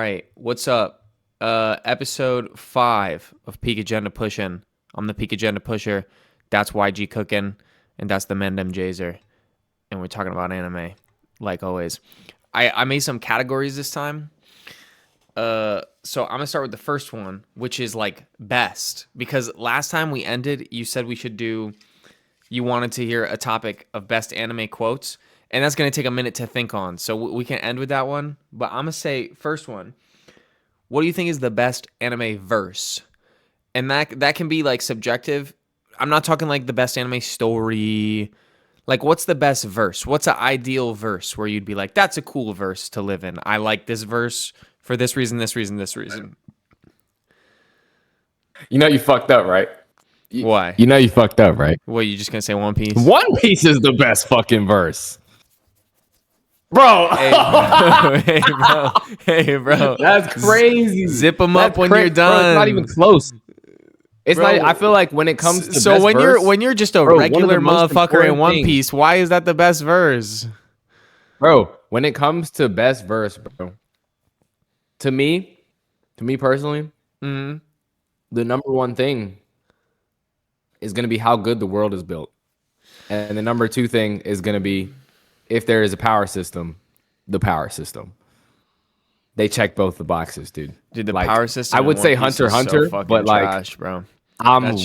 right, what's up? Episode 5 of Peak Agenda Pushin. I'm the Peak Agenda Pusher. That's YG Cookin, and that's the Mendem Jazer. And we're talking about anime, like always. I made some categories this time. So I'm gonna start with the first one, which is like best, because last time we ended, you said we should do. You wanted to hear a topic of best anime quotes, and that's gonna take a minute to think on. So we can end with that one. But I'm gonna say first one. What do you think is the best anime verse? And that can be like subjective. I'm not talking like the best anime story. Like, what's the best verse? What's an ideal verse where you'd be like, that's a cool verse to live in. I like this verse for this reason, this reason, this reason. You know you fucked up, right? Why? You know you fucked up, right? What, you just gonna say One Piece? One Piece is the best fucking verse. Bro. Hey, bro. Hey, bro. That's crazy. Zip them up when you're done. Bro, it's not even close. It's Bro, not. I feel like when it comes to so best when you're just a regular motherfucker in One Piece, why is that the best verse? Bro, when it comes to best verse, bro, to me personally, the number one thing is going to be how good the world is built. And the number two thing is going to be if there is a power system, the power system. They check both the boxes, dude. Dude, the power system. I would say Hunter x Hunter, so but like, trash, bro. I'm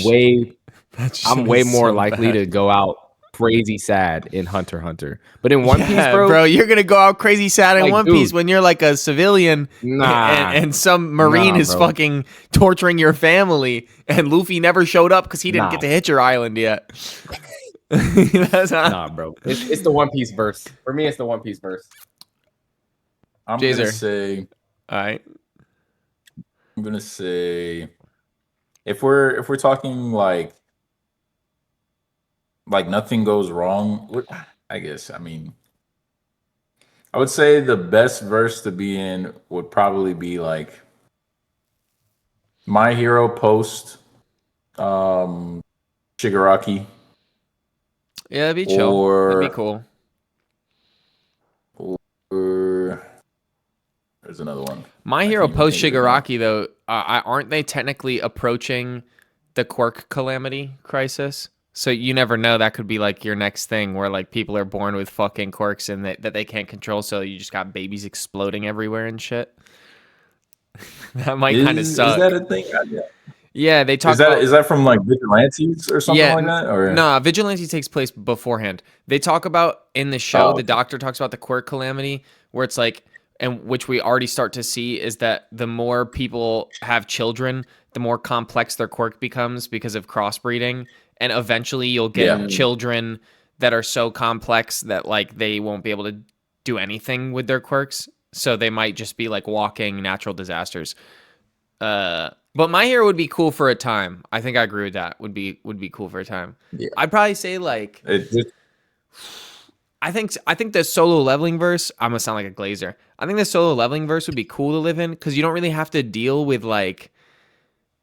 way more likely to go out crazy sad in Hunter x Hunter. But in One Piece, bro, you're gonna go out crazy sad in like, One Piece when you're like a civilian, and some marine is fucking torturing your family, and Luffy never showed up because he didn't get to hit your island yet. Nah, bro. It's the One Piece verse. For me, it's the One Piece verse. I'm gonna say. All right. I'm gonna say, if we're talking like nothing goes wrong, I guess. I mean, I would say the best verse to be in would probably be like My Hero post Shigaraki. Yeah, that'd be chill. That'd be cool. Or there's another one. My Hero post Shigaraki, though, aren't they technically approaching the quirk calamity crisis? So you never know. That could be like your next thing where like people are born with fucking quirks and that they can't control. So you just got babies exploding everywhere and shit. That might kind of suck. Is that a thing? Yeah, they talk. Is that from like Vigilantes or something like that? Or no, Vigilante takes place beforehand. They talk about in the show. The Doctor talks about the quirk calamity, where it's like, and which we already start to see is that the more people have children, the more complex their quirk becomes because of crossbreeding, and eventually you'll get children that are so complex that like they won't be able to do anything with their quirks, so they might just be like walking natural disasters. But My Hero would be cool for a time. I think I agree with that. Would be cool for a time. Yeah. I'd probably say like I think the solo leveling verse, I'm gonna sound like a glazer. I think the solo leveling verse would be cool to live in because you don't really have to deal with like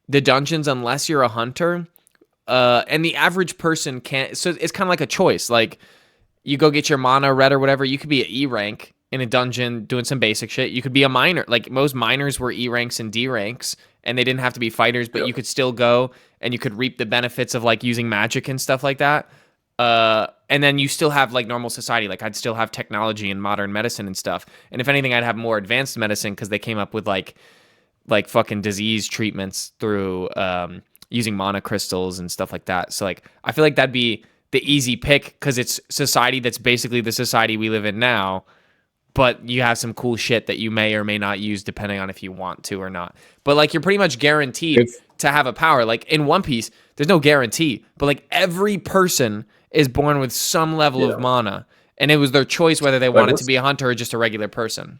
the dungeons unless you're a hunter. And the average person can't, so it's kind of like a choice. Like you go get your mana red or whatever, you could be at E rank in a dungeon doing some basic shit. You could be a miner. Like most miners were E ranks and D ranks, and they didn't have to be fighters, but you could still go and you could reap the benefits of like using magic and stuff like that. And then you still have like normal society. Like I'd still have technology and modern medicine and stuff. And if anything, I'd have more advanced medicine because they came up with like fucking disease treatments through using mana crystals and stuff like that. So like I feel like that'd be the easy pick because it's society that's basically the society we live in now. But you have some cool shit that you may or may not use depending on if you want to or not. But like you're pretty much guaranteed to have a power. Like in One Piece, there's no guarantee, but like every person is born with some level of mana, and it was their choice whether they wanted to be a hunter or just a regular person.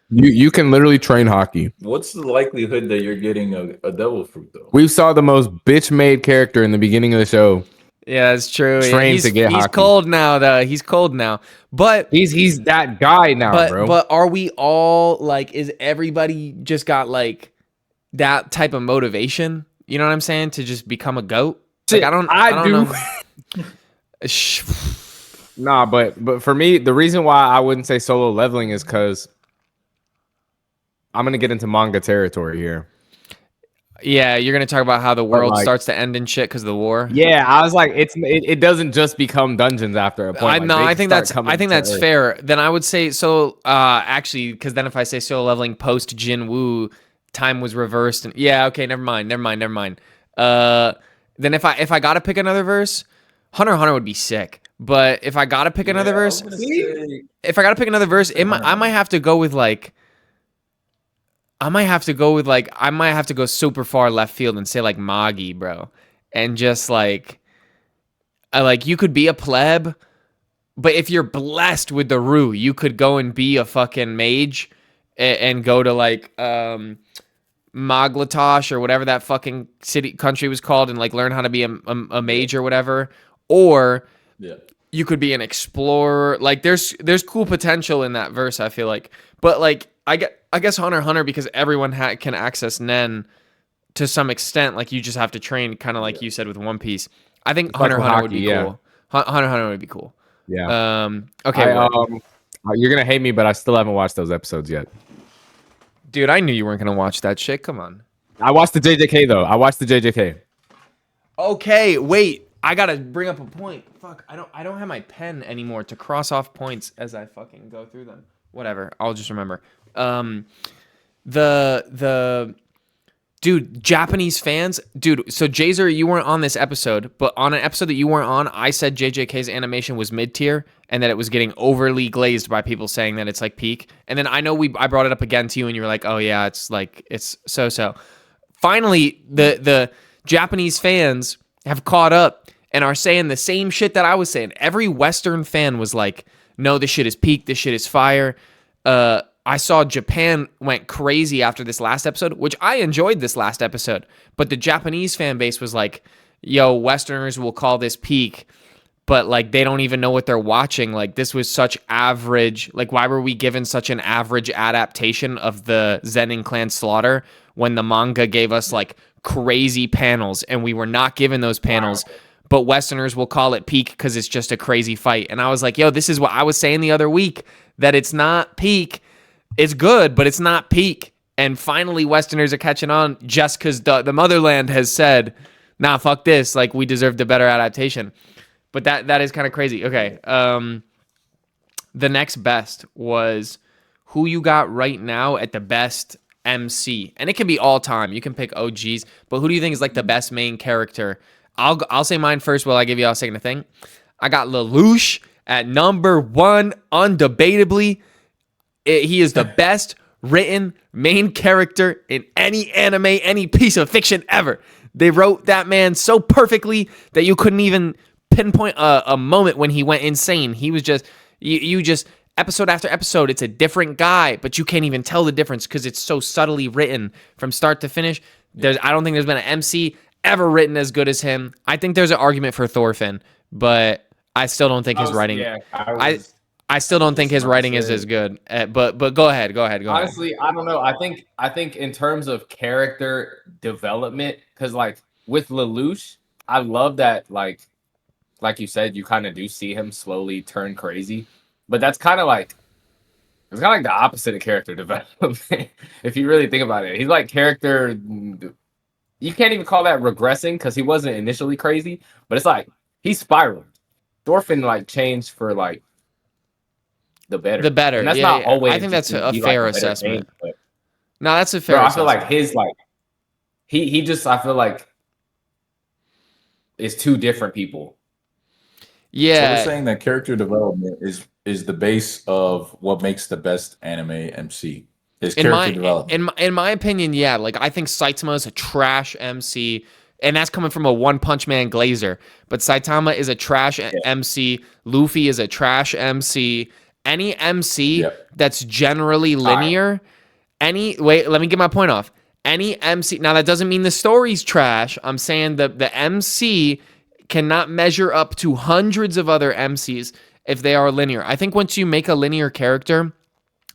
You can literally train hockey. What's the likelihood that you're getting a devil fruit though? We saw the most bitch-made character in the beginning of the show. Yeah, it's true. Trained to get hockey. He's cold now, though. He's cold now. But he's that guy now, bro. But are we all like? Is everybody just got like that type of motivation? You know what I'm saying? To just become a goat? Like, I don't know. Nah, but for me, the reason why I wouldn't say solo leveling is because I'm gonna get into manga territory here. Yeah, you're gonna talk about how the world like- starts to end and shit because of the war. Yeah, I was like, it doesn't just become dungeons after a point. Like, I think that's Earth. fair. Then I would say so. Actually, because then if I say solo leveling post Jin Woo, time was reversed. And yeah, okay, never mind. Then if I gotta pick another verse, Hunter x Hunter would be sick. But if I gotta pick another verse, I might have to go with like. I might have to go super far left field and say like Magi, bro, and just like, you could be a pleb, but if you're blessed with the Rue, you could go and be a fucking mage and go to like Maglatosh or whatever that fucking country was called and like learn how to be a mage or whatever, or you could be an explorer. Like there's cool potential in that verse, I feel like, but like. I guess Hunter x Hunter, because everyone can access Nen to some extent. Like you just have to train, kind of like you said with One Piece. I think Hunter x Hunter would be cool. Hunter x Hunter would be cool. Yeah. Okay. You're gonna hate me, but I still haven't watched those episodes yet. Dude, I knew you weren't gonna watch that shit. Come on. I watched the JJK though. Okay, wait. I gotta bring up a point. Fuck, I don't have my pen anymore to cross off points as I fucking go through them. Whatever. I'll just remember. Dude, Japanese fans, dude. So Jazer, you weren't on this episode, but on an episode that you weren't on, I said JJK's animation was mid tier and that it was getting overly glazed by people saying that it's like peak. And then I know I brought it up again to you, and you were like, "Oh yeah, it's so." Finally, the Japanese fans have caught up and are saying the same shit that I was saying. Every Western fan was like, "No, this shit is peak. This shit is fire." I saw Japan went crazy after this last episode, which I enjoyed this last episode. But the Japanese fan base was like, yo, Westerners will call this peak, but like they don't even know what they're watching. Like this was such average. Like why were we given such an average adaptation of the Zenin clan slaughter when the manga gave us like crazy panels and we were not given those panels? Wow. But Westerners will call it peak because it's just a crazy fight. And I was like, yo, this is what I was saying the other week, that it's not peak. It's good, but it's not peak. And finally, Westerners are catching on just because the motherland has said, nah, fuck this. Like, we deserved a better adaptation. But that is kind of crazy. Okay. The next best was who you got right now at the best MC. And it can be all time. You can pick OGs. But who do you think is like the best main character? I'll say mine first while I give you all a second to think. I got Lelouch at number 1, undebatably. He is the best written main character in any anime, any piece of fiction ever. They wrote that man so perfectly that you couldn't even pinpoint a moment when he went insane. He was just, you just, episode after episode, it's a different guy, but you can't even tell the difference because it's so subtly written from start to finish. I don't think there's been an MC ever written as good as him. I think there's an argument for Thorfinn, but I still don't think his writing. Yeah, I still don't think his writing is as good. But go ahead. Honestly, I don't know. I think in terms of character development, because like with Lelouch, I love that like you said, you kind of do see him slowly turn crazy, but that's kind of like the opposite of character development. If you really think about it, he's like character. You can't even call that regressing because he wasn't initially crazy, but it's like he spiraled. Thorfinn like changed for like the better. And that's not always. I think that's a fair assessment. No, that's a fair. I feel like his like he just I feel like is two different people. Yeah. So we're saying that character development is the base of what makes the best anime MC. His character development. In my opinion, yeah. Like I think Saitama is a trash MC, and that's coming from a One Punch Man glazer. But Saitama is a trash MC. Luffy is a trash MC. Any MC that's generally linear. Wait, let me get my point off. Any MC. Now that doesn't mean the story's trash. I'm saying the MC cannot measure up to hundreds of other MCs if they are linear. I think once you make a linear character,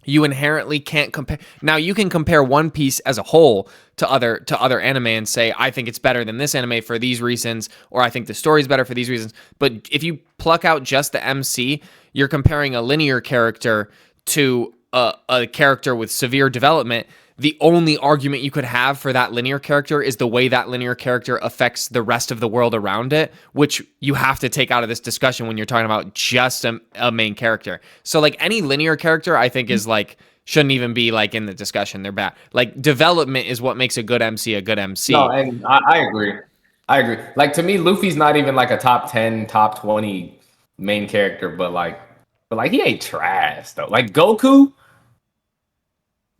you inherently can't compare. Now you can compare One Piece as a whole to other anime and say, I think it's better than this anime for these reasons, or I think the story's better for these reasons. But if you pluck out just the MC, you're comparing a linear character to a character with severe development. the only argument you could have for that linear character is the way that linear character affects the rest of the world around it, which you have to take out of this discussion when you're talking about just a main character. So like any linear character, I think is like shouldn't even be like in the discussion. They're bad. Like development is what makes a good MC a good MC. No, and I agree. I agree. Like to me, Luffy's not even like a top 10, top 20 main character, but like he ain't trash though. Like Goku,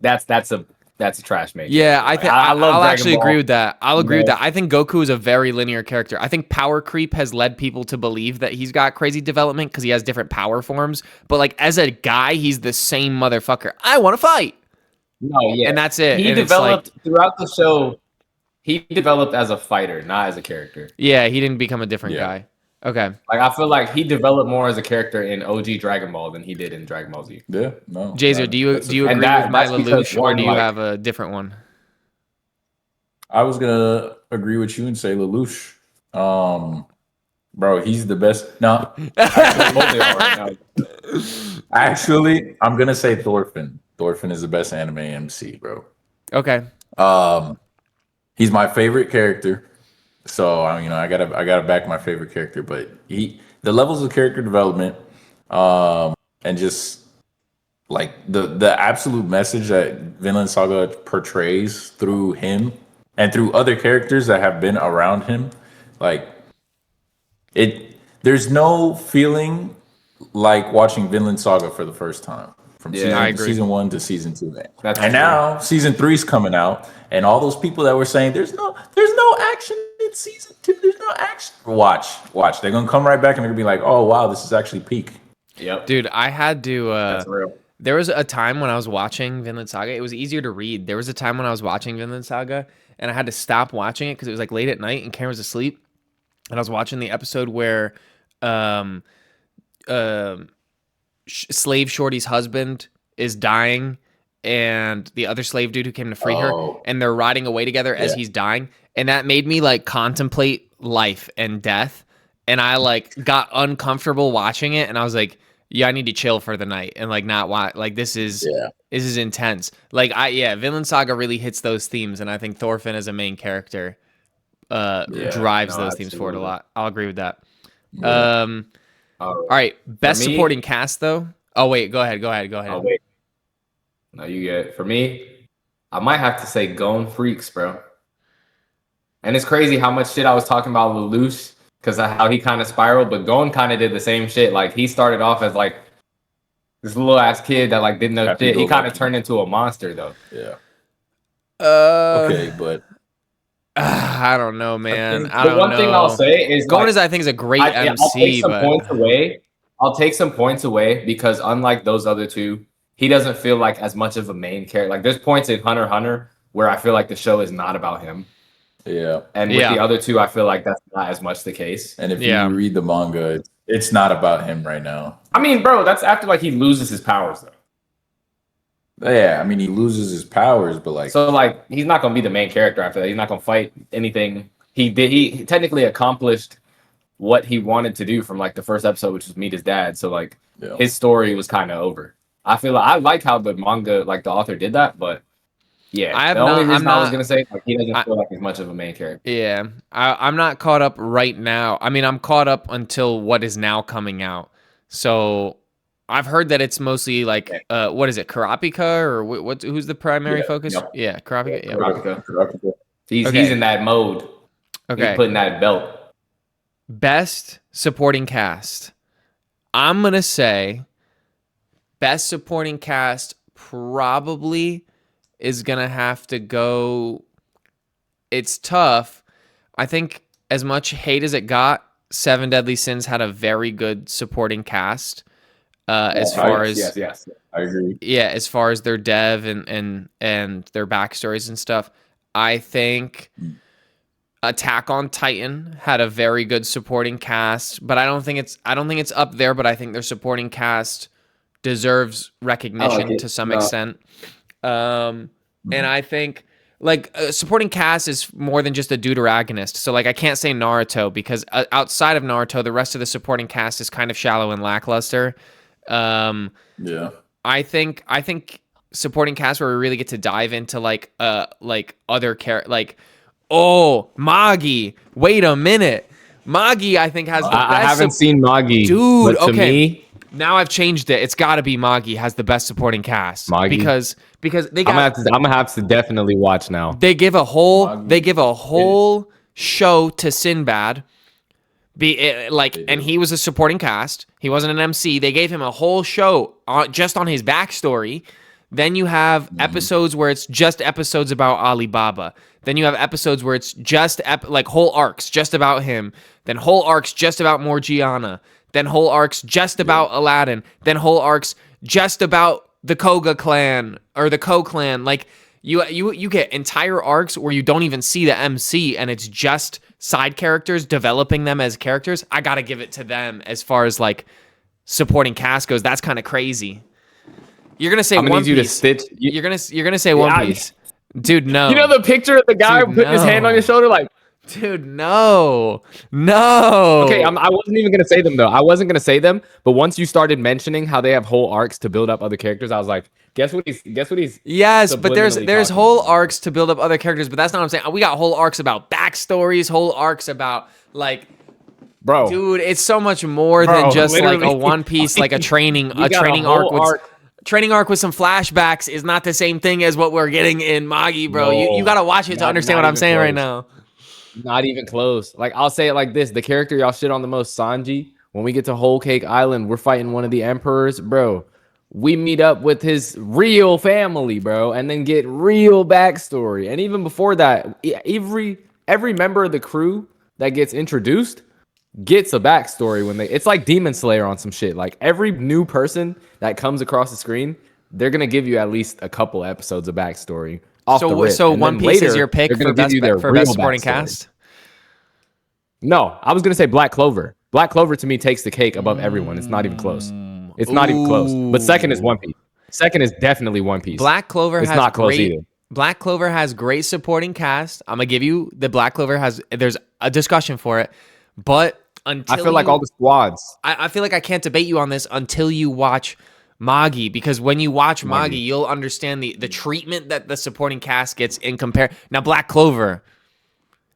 that's a trash main. Yeah, character. I'll actually Dragon Ball. agree with that. I'll agree with that. I think Goku is a very linear character. I think power creep has led people to believe that he's got crazy development because he has different power forms. But like as a guy, he's the same motherfucker. I want to fight. No, yeah, and that's it. He and developed throughout the show. He developed as a fighter, not as a character. Yeah, he didn't become a different guy. Okay. Like I feel like he developed more as a character in OG Dragon Ball than he did in Dragon Ball Z. Yeah, no. Jazer, do you agree with my Lelouch, or do you have a different one? I was gonna agree with you and say Lelouch. Bro, he's the best. No, actually, I'm gonna say Thorfinn. Thorfinn is the best anime MC, bro. Okay. He's my favorite character. So I gotta back my favorite character, but the levels of character development, and just like the absolute message that Vinland Saga portrays through him and through other characters that have been around him, like there's no feeling like watching Vinland Saga for the first time from season 1 to season 2. Now season 3's coming out, and all those people that were saying there's no action in season 2, there's no action. Watch. They're gonna come right back and they're gonna be like, oh wow, this is actually peak. Yep. Dude, I had to. That's real. There was a time when I was watching Vinland Saga. It was easier to read. There was a time when I was watching Vinland Saga, and I had to stop watching it because it was like late at night and Karen was asleep. And I was watching the episode where Slave Shorty's husband is dying, and the other slave dude who came to free her, and they're riding away together as he's dying. And that made me like contemplate life and death. And I like got uncomfortable watching it, and I was like, yeah, I need to chill for the night and like not watch. Like this is intense. Like Vinland Saga really hits those themes, and I think Thorfinn as a main character drives those themes forward a lot. I'll agree with that. Yeah. All right, best supporting cast though. Oh wait, go ahead. Oh wait, no, you get it. For me, I might have to say Gon Freaks, bro. And it's crazy how much shit I was talking about Lelouch because of how he kind of spiraled, but Gon kind of did the same shit. Like he started off as like this little ass kid that like didn't know shit. He kind of turned into a monster though. Yeah. Okay, but I don't know, man. The one thing I'll say is Gon I think is a great MC. I'll take some points away because unlike those other two, he doesn't feel like as much of a main character. Like there's points in Hunter x Hunter where I feel like the show is not about him. Yeah. And with the other two, I feel like that's not as much the case. And if you read the manga, it's not about him right now. I mean, bro, that's after like he loses his powers though. Yeah, I mean he loses his powers, but like so like he's not gonna be the main character after that. He's not gonna fight anything. He technically accomplished what he wanted to do from like the first episode, which was meet his dad. So like his story was kind of over. I feel like I like how the manga, like the author did that, but yeah, the only reason I was gonna say like, he doesn't feel like he's much of a main character. Yeah, I'm not caught up right now. I mean, I'm caught up until what is now coming out. So I've heard that it's mostly like what is it, Kurapika or what? Who's the primary focus? Yep. Yeah, Kurapika. Yeah, Kurapika. He's in that mode. Okay, he's putting that belt. Best supporting cast. I'm gonna say best supporting cast probably is gonna have to go. It's tough. I think as much hate as it got, Seven Deadly Sins had a very good supporting cast. As far as I agree. Yeah, as far as their dev and their backstories and stuff, I think Attack on Titan had a very good supporting cast, but I don't think it's up there. But I think their supporting cast deserves recognition to some extent. And I think like supporting cast is more than just a deuteragonist. So like I can't say Naruto because outside of Naruto, the rest of the supporting cast is kind of shallow and lackluster. I think supporting cast where we really get to dive into like other like, oh, Magi. Wait a minute. Magi, I think, has the best. I haven't seen Magi, dude. but to Okay, me, now I've changed it. It's got to be Magi has the best supporting cast Magi? because they I'm got gonna have to definitely watch now. they give a whole Magi show to Sinbad. And he was a supporting cast. He wasn't an MC. They gave him a whole show just on his backstory. Then you have episodes where it's just episodes about Alibaba. Then you have episodes where it's just like whole arcs just about him. Then whole arcs just about Morgiana. Then whole arcs just about Aladdin. Then whole arcs just about the Koga clan or the Ko clan. Like you get entire arcs where you don't even see the MC and it's just side characters developing them as characters. I gotta give it to them as far as like supporting cast goes. That's kind of crazy. You're gonna say One Piece. You're gonna say One Piece, dude. No, You know the picture of the guy putting his hand on your shoulder, like, dude. No. okay, I wasn't even gonna say them though. I wasn't gonna say them, but once you started mentioning how they have whole arcs to build up other characters, I was like, guess what he's Yes, but there's subliminally whole talking arcs to build up other characters, but that's not what I'm saying. We got whole arcs about backstories, whole arcs about like. bro. Dude, it's so much more Bro, than just like literally. a One Piece, like a training got a arc whole with arc. training arc with some flashbacks is not the same thing as what we're getting in Magi, bro. No, you gotta watch it to understand not what I'm even saying right close. now. Not even close. Like, I'll say it like this: the character y'all shit on the most, Sanji. When we get to Whole Cake Island, we're fighting one of the emperors, bro. We meet up with his real family, bro, and then get real backstory. And even before that, every member of the crew that gets introduced gets a backstory when it's like Demon Slayer on some shit. Like every new person that comes across the screen, they're gonna give you at least a couple episodes of backstory. Off the rip. So And One then Piece later, is your pick they're gonna for give best you their for real best supporting backstory. cast? No, I was gonna say Black Clover. Black Clover to me takes the cake above everyone. It's not even close. It's not even close. But second is One Piece. Second is definitely One Piece. Black Clover It's has not close great. either. Black Clover has great supporting cast. I'm gonna give you the Black Clover has. There's a discussion for it, but until I feel like all the squads. I feel like I can't debate you on this until you watch Magi, because when you watch Magi, you'll understand the treatment that the supporting cast gets in compare. Now, Black Clover,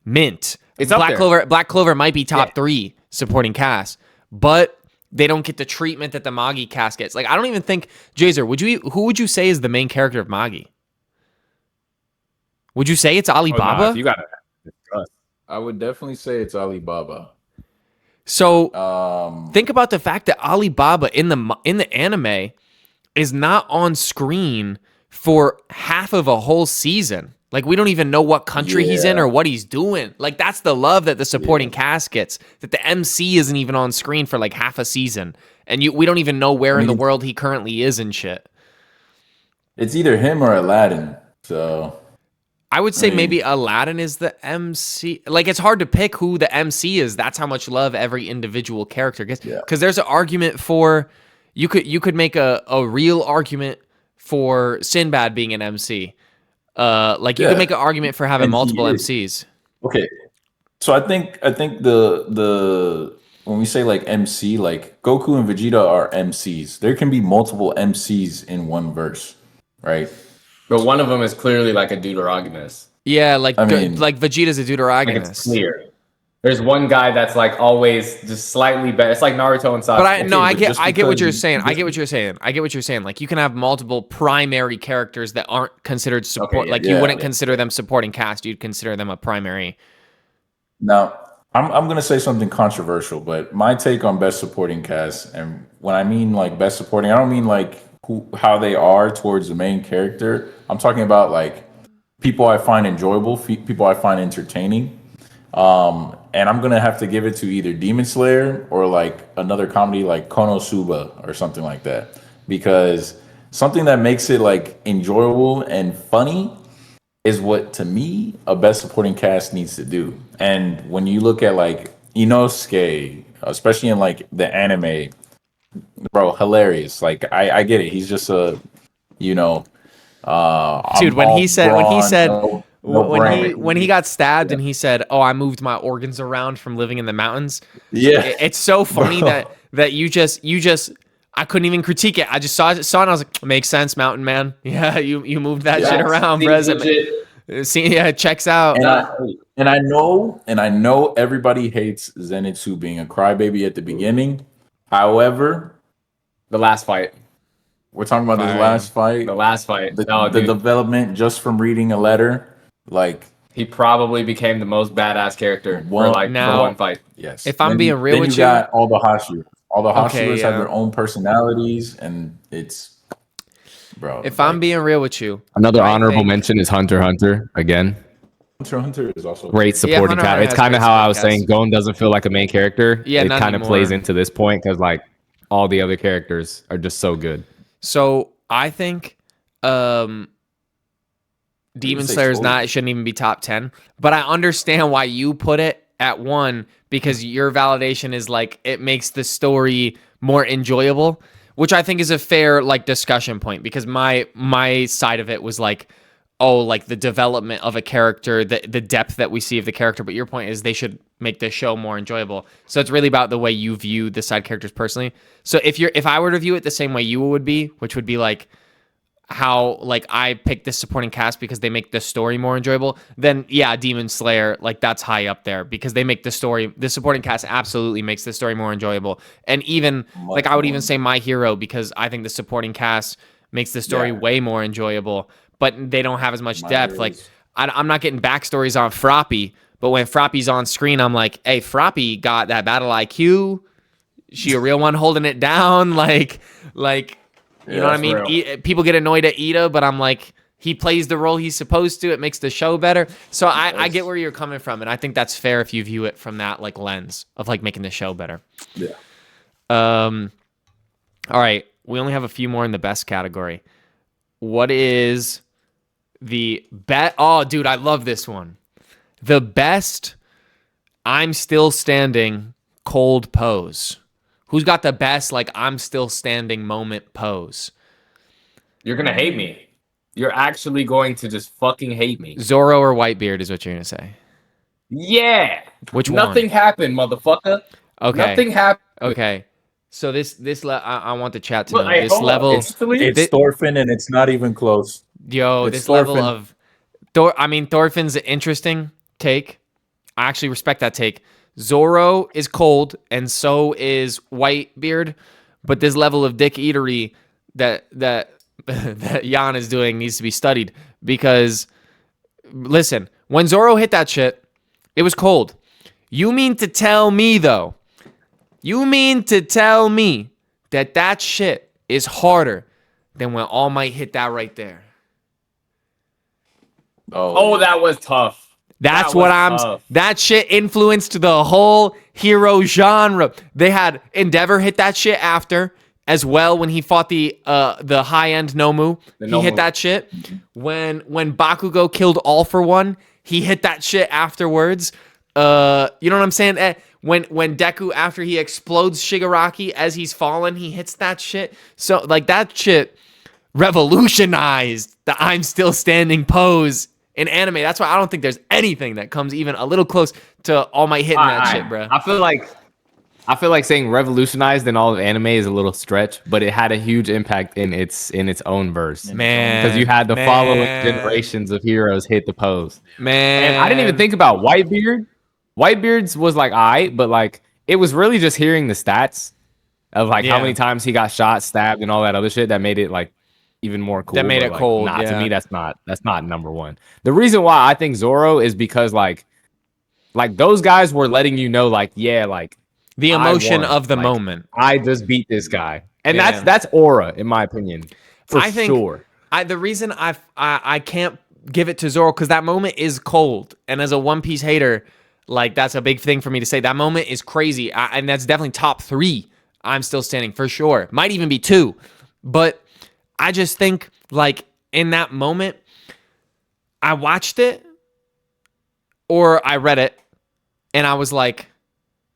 mint. It's up Black there. Clover. Black Clover might be top 3 supporting cast, but they don't get the treatment that the Magi cast gets. Like, I don't even think Jazer. Who would you say is the main character of Magi? Would you say it's Alibaba? You gotta discuss. I would definitely say it's Alibaba. So think about the fact that Alibaba in the anime is not on screen for half of a whole season. Like, we don't even know what country he's in or what he's doing. Like, that's the love that the supporting cast gets. That the MC isn't even on screen for like half a season, and we don't even know where in the world he currently is and shit. It's either him or Aladdin. So I would say maybe Aladdin is the MC. Like, it's hard to pick who the MC is. That's how much love every individual character gets. Because there's an argument for you could make a real argument for Sinbad being an MC. You could make an argument for having multiple MCs. Okay, so I think the when we say like MC, like Goku and Vegeta are MCs. There can be multiple MCs in one verse, right? But one of them is clearly like a deuterogonist. Yeah, like like Vegeta's a deuterogonist. Like, it's clear. There's one guy that's like always just slightly better. It's like Naruto and Sasuke. But I get what because you're saying. I get what you're saying. Like, you can have multiple primary characters that aren't considered support. You wouldn't consider them supporting cast. You'd consider them a primary. Now, I'm gonna say something controversial, but my take on best supporting cast, and when I mean like best supporting, I don't mean like how they are towards the main character. I'm talking about like people I find enjoyable, people I find entertaining. And I'm gonna have to give it to either Demon Slayer or like another comedy like Konosuba or something like that, because something that makes it like enjoyable and funny is what, to me, a best supporting cast needs to do. And when you look at like Inosuke, especially in like the anime, bro, hilarious. Like I get it. He's just a, dude. When he got stabbed and he said, "Oh, I moved my organs around from living in the mountains." Yeah, It's so funny that you just I couldn't even critique it. I just saw it, and I was like, makes sense, Mountain Man. Yeah, you moved that shit around, bro. See, yeah, it checks out. And I know everybody hates Zenitsu being a crybaby at the beginning. However, The last fight. we're talking about this last fight. The last fight. The development just from reading a letter, like he probably became the most badass character for one fight. yes. If I'm being real with you, got all the Hashiras. All the Hashiras Okay, have their own personalities, and it's bro. if I'm being real with you, Another I honorable think- mention is Hunter x Hunter again. Hunter x Hunter is also Great supporting Hunter x cast. Hunter It's has kind of great how I was supporting saying Gon doesn't feel like a main character. Yeah, it not kind of anymore. plays into this point because like all the other characters are just so good. So I think Demon say Slayer is totally. not. It shouldn't even be top 10. But I understand why you put it at 1 because your validation is like it makes the story more enjoyable, which I think is a fair like discussion point because my side of it was like, oh, like the development of a character, the depth that we see of the character. But your point is they should make the show more enjoyable. So it's really about the way you view the side characters personally. So if I were to view it the same way you would be, which would be like how like I picked this supporting cast because they make the story more enjoyable, then yeah, Demon Slayer, like that's high up there because they make the supporting cast absolutely makes the story more enjoyable. And even like I would even say My Hero because I think the supporting cast makes the story way more enjoyable, but they don't have as much depth. Like I'm not getting backstories on Froppy, but when Froppy's on screen, I'm like, hey, Froppy got that battle IQ. She a real one holding it down. Like, you know what I mean? People get annoyed at Ida, but I'm like, he plays the role he's supposed to. It makes the show better. So I get where you're coming from, and I think that's fair if you view it from that like lens of like making the show better. Yeah. All right, we only have a few more in the best category. What is the best? Oh, dude, I love this one. The best I'm still standing cold pose. Who's got the best, like, I'm still standing moment pose? You're going to hate me. You're actually going to just fucking hate me. Zoro or Whitebeard is what you're going to say. Yeah. Which one? Nothing happened, motherfucker. Okay. Nothing happened. Okay. So I want the chat to know. Hey, This hold on. level... It's Thorfinn, and it's not even close. Yo, It's this level Thorfinn. of... Thorfinn's an interesting take. I actually respect that take. Zoro is cold, and so is Whitebeard. But this level of dick eatery that Jan is doing needs to be studied. Because, listen, when Zoro hit that shit, it was cold. You mean to tell me, though, that shit is harder than when All Might hit that right there? Oh, that was tough. That's That what was I'm. tough. That shit influenced the whole hero genre. They had Endeavor hit that shit after as well when he fought the high end Nomu. He hit that shit. When Bakugo killed All for One, he hit that shit afterwards. You know what I'm saying? When Deku, after he explodes Shigaraki as he's fallen, he hits that shit. So like that shit revolutionized the I'm still standing pose in anime. That's why I don't think there's anything that comes even a little close to All Might hitting that shit, bro. I feel like saying revolutionized in all of anime is a little stretch, but it had a huge impact in its own verse. Man, because you had the following generations of heroes hit the pose. Man, And I didn't even think about Whitebeard. Whitebeard's was like but like it was really just hearing the stats of like how many times he got shot, stabbed, and all that other shit that made it like even more cool. That made but, it like, cold. Nah, Yeah. to me that's not number one. The reason why I think Zoro is because like those guys were letting you know like the emotion of the Like, moment. I just beat this guy, and Yeah. that's aura in my opinion. I think sure. the reason I can't give it to Zoro because that moment is cold, and as a One Piece hater, like that's a big thing for me to say. That moment is crazy, and that's definitely top 3. I'm still standing for sure. Might even be 2, but I just think like in that moment, I watched it or I read it, and I was like,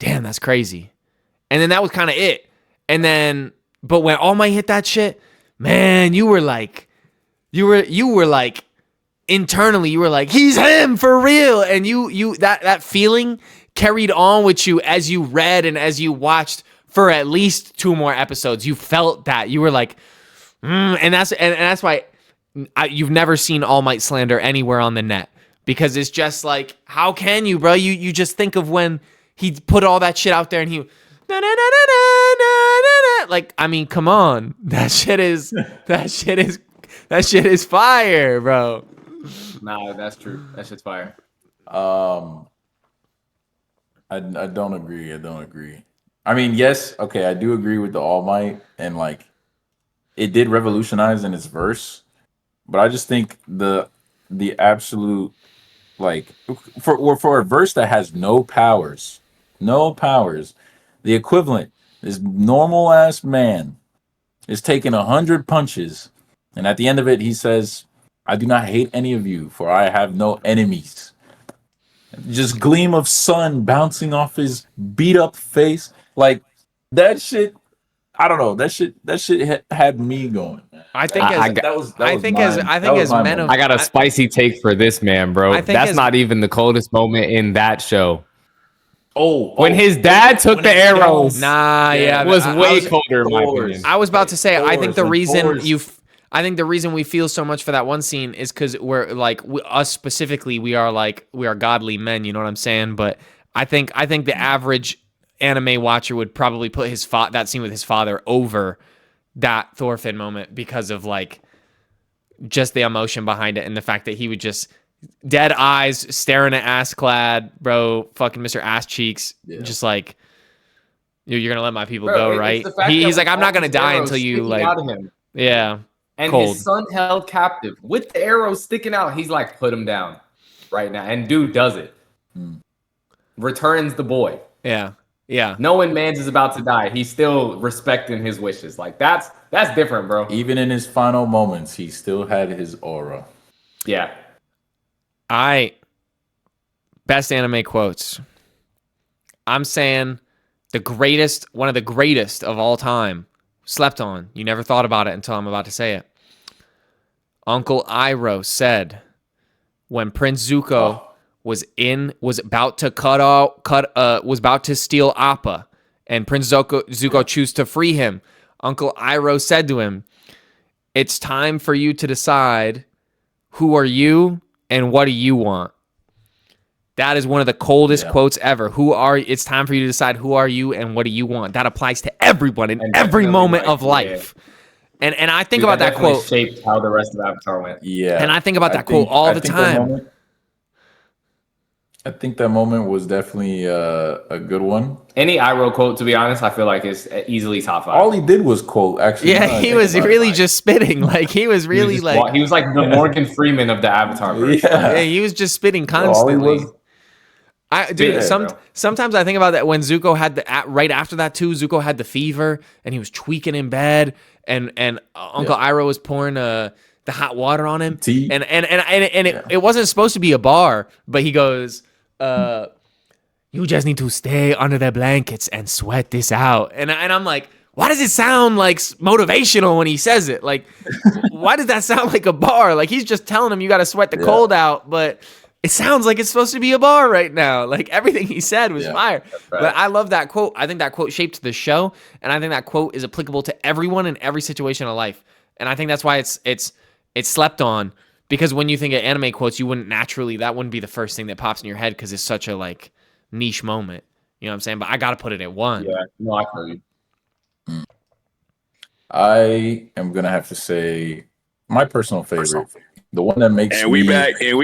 damn, that's crazy. And then that was kind of it. And then, but when All Might hit that shit, man, you were like, internally, you were like, he's him for real. And you that feeling carried on with you as you read and as you watched for at least 2 more episodes. You felt that. You were like, and that's why you've never seen All Might slander anywhere on the net, because it's just like, how can you, bro? You just think of when he put all that shit out there and he, like, I mean, come on, that shit is fire, bro. Nah, that's true. That shit's fire. I don't agree. I mean, yes, okay, I do agree with the All Might, and like it did revolutionize in its verse, but I just think the absolute, like, for a verse that has no powers, the equivalent, this normal ass man is taking 100 punches, and at the end of it he says, "I do not hate any of you, for I have no enemies." Just gleam of sun bouncing off his beat up face, like that shit. I don't know. That shit had me going. I think I got a spicy take for this man, bro. That's not even the coldest moment in that show. When his dad took the arrows, it was way colder in my opinion. I was about to say, I think the reason we feel so much for that one scene is because we're like, us specifically, we are godly men. You know what I'm saying? But I think the average anime watcher would probably put that scene with his father over that Thorfinn moment because of like just the emotion behind it and the fact that he would just dead eyes staring at ass clad, bro, fucking Mr. Ass Cheeks, just like, you're gonna let my people go, right? He's like, I'm not gonna die until you like, yeah. And cold. His son held captive with the arrows sticking out. He's like, put him down right now, and dude does it. Returns the boy. Yeah. Knowing Mans is about to die, he's still respecting his wishes. Like that's different, bro. Even in his final moments, he still had his aura. Yeah. Best anime quotes. I'm saying one of the greatest of all time, slept on. You never thought about it until I'm about to say it. Uncle Iroh said when Prince Zuko was about to steal Appa, and Prince Zuko chose to free him. Uncle Iroh said to him, "It's time for you to decide who are you and what do you want." That is one of the coldest quotes ever. It's time for you to decide who are you and what do you want. That applies to everyone in every moment of life. Yeah. And I think about that quote. Shaped how the rest of Avatar went. Yeah. And I think about that quote all the time. I think that moment was definitely a good one. Any Iroh quote, to be honest, I feel like is easily top 5. All he did was quote, actually. Yeah, he was really just spitting. Like, he was really he was like the Morgan Freeman of the Avatar version. Yeah, he was just spitting constantly. Sometimes I think about that when Zuko had right after that too. Zuko had the fever and he was tweaking in bed, and Uncle Iroh was pouring the hot water on him. Tea. And it wasn't supposed to be a bar, but he goes, "You just need to stay under the blankets and sweat this out." And I'm like, why does it sound like motivational when he says it? Like, why does that sound like a bar? Like, he's just telling him you got to sweat the cold out, but it sounds like it's supposed to be a bar right now. Like, everything he said was fire. Right. But I love that quote. I think that quote shaped the show, and I think that quote is applicable to everyone in every situation of life. And I think that's why it's slept on, because when you think of anime quotes, that wouldn't be the first thing that pops in your head because it's such a like niche moment. You know what I'm saying? But I got to put it at 1. Yeah, no, I feel you. I am gonna have to say my personal favorite, the one that makes we back. Yo,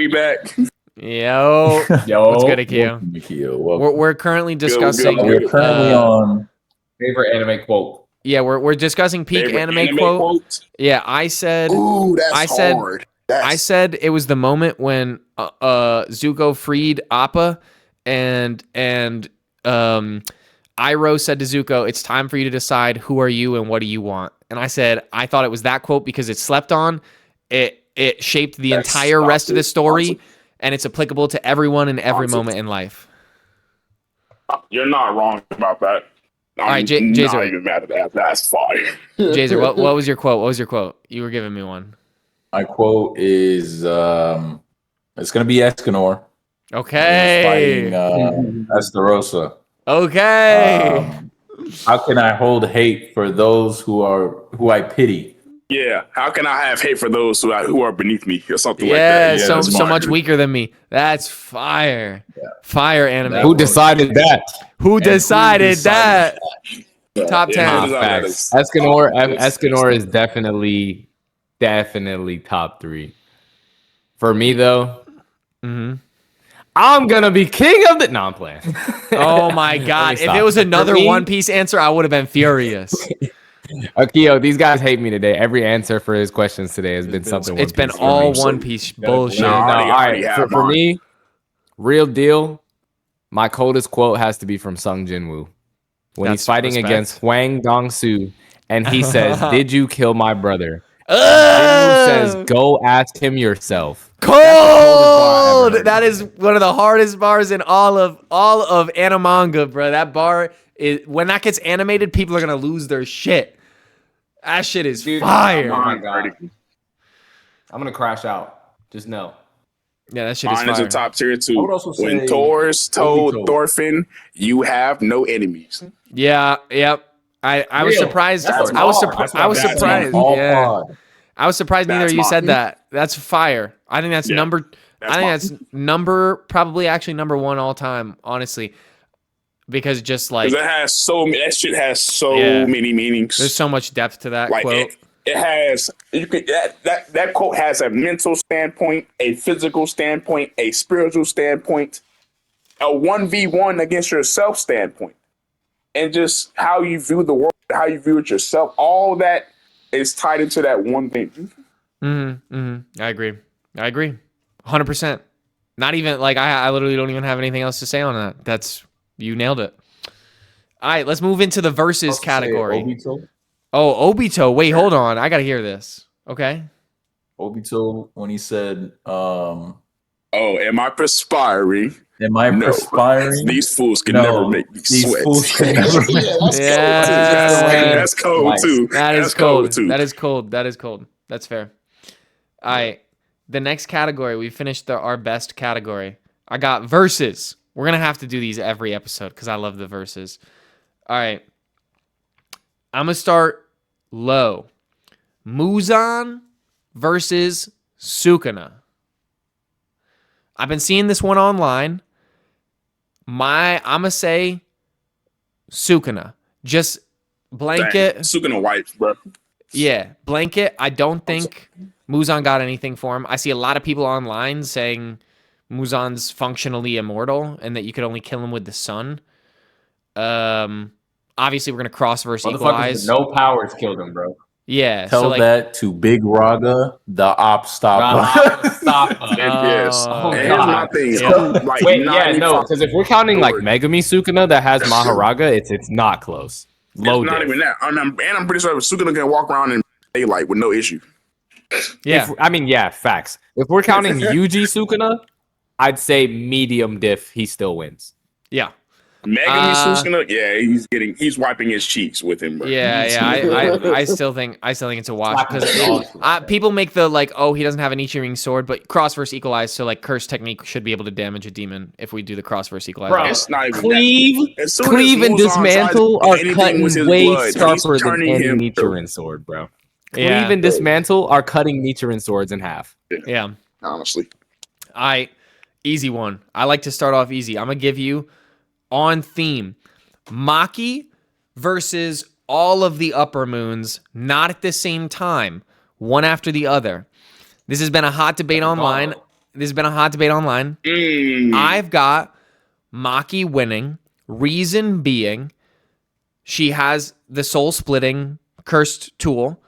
what's good, Akio? We're currently discussing. We're currently on favorite anime quote. Yeah, we're discussing peak anime quote. Yeah, I said. Ooh, that's hard. I said it was the moment when Zuko freed Appa, and Iroh said to Zuko, "It's time for you to decide who are you and what do you want." And I said I thought it was that quote because it's slept on. It shaped the entire rest of the story, and it's applicable to everyone in every moment in life. You're not wrong about that. All right, Jazer. Not even mad at that. That's fire. Jazer, what was your quote? You were giving me one. My quote is it's gonna be Escanor. Okay. Fighting Estarossa. Okay. How can I hold hate for those who I pity? Yeah. How can I have hate for those who are beneath me or something like Yeah, that? Yeah, so that's so mine. much weaker than me. That's fire. Fire anime. That Who was- decided that? Who And who decided that? Top Yeah, 10. who decided that Facts. is- Escanor is definitely top 3. For me though, I'm gonna be king of the. No, I'm playing. Oh my Let me god. If stop. it was For another me- One Piece answer, I would have been furious. Akio, these guys hate me today. Every answer for his questions today has been something. It's One been Piece for all me. One Piece gotta bullshit. No, No, I all already right. have For mine. me, real deal. My coldest quote has to be from Sung Jinwoo when That's he's fighting respect. against Hwang Dong-soo, and he says, "Did you kill my brother?" Jinwoo Ugh! says, "Go ask him yourself." Cold. That's the coldest bar I ever heard. That is one of the hardest bars in all of animanga, bro. That bar is when that gets animated, people are gonna lose their shit. That shit is Dude, fire. oh my Mine God. already. I'm gonna crash out. Just know. Yeah, that shit is Mine is fire. a top tier I too. would also When say Thor's told Obito. Thorfinn, "You have no enemies." Yeah, yep. I was Real. surprised. That's I was hard. surprised. That's what I was I'm saying. surprised. All Yeah. pod. I was surprised neither That's of you said mine. that. That's fire. I think that's Yeah, number. that's I think mine. that's probably actually number 1 all time, honestly, because just like Because that shit has so Yeah. many meanings. there's so much depth to that Like quote. it has that quote has a mental standpoint, a physical standpoint, a spiritual standpoint, a 1v1 against yourself standpoint, and just how you view the world, how you view it yourself. All that is tied into that one thing. I agree. 100%. Not even like I literally don't even have anything else to say on that. That's you nailed it. All right, let's move into the versus Also say category. Obito. Oh, Obito. Wait, hold on. I gotta hear this. Okay. Obito when he said, Oh, am I perspiring? "Am I No. perspiring? These fools can No, never make me these sweat. fools can never make me Yeah. That's cold Nice. too. That is That's cold. too. That is cold. That is cold. That's fair. All right. The next category, we finished our best category. I got verses. We're going to have to do these every episode because I love the verses. All right. I'm going to start low. Muzan versus Sukuna. I've been seeing this one online. I'm going to say Sukuna. Just blanket. Sukuna wife, bro. Yeah, blanket. I don't think Muzan got anything for him. I see a lot of people online saying Muzan's functionally immortal and that you could only kill him with the sun. Obviously we're gonna cross verse Motherfuckers equalize. with no powers killed him, bro. Yeah, Tell so like, that to Big Raga, the op stopper. Stop. Yes. Oh, And here's my God. thing. Yeah. Like Wait, yeah, 95 no, because if we're counting like Lord. Megami Sukuna that has Maharaga, it's not close. Low It's not diff. even that. And I'm pretty sure Sukuna can walk around in daylight with no issue. yeah, Yeah, facts. If we're counting Yuji Sukuna, I'd say medium diff. He still wins. yeah, Megami Sukuna, yeah, he's wiping his cheeks with him, bro. yeah. I still think it's a wash because people make the like, oh, he doesn't have an Ichiring sword, but cross verse equalize, so like curse technique should be able to damage a demon if we do the cross verse equalize. Bro, It's not even Cleave, that. As soon as Cleave and Muzan tries to Dismantle do are anything cutting with his way blood, he's sharper than turning any him. Nichiren sword, bro. Cleave Yeah. and Dismantle are cutting Nichiren swords in half. Yeah. Honestly, Easy one. I like to start off easy. I'm gonna give you on theme. Maki versus all of the upper moons, not at the same time, one after the other. This has been a hot debate online. I've got Maki winning. Reason being, she has the soul splitting cursed tool.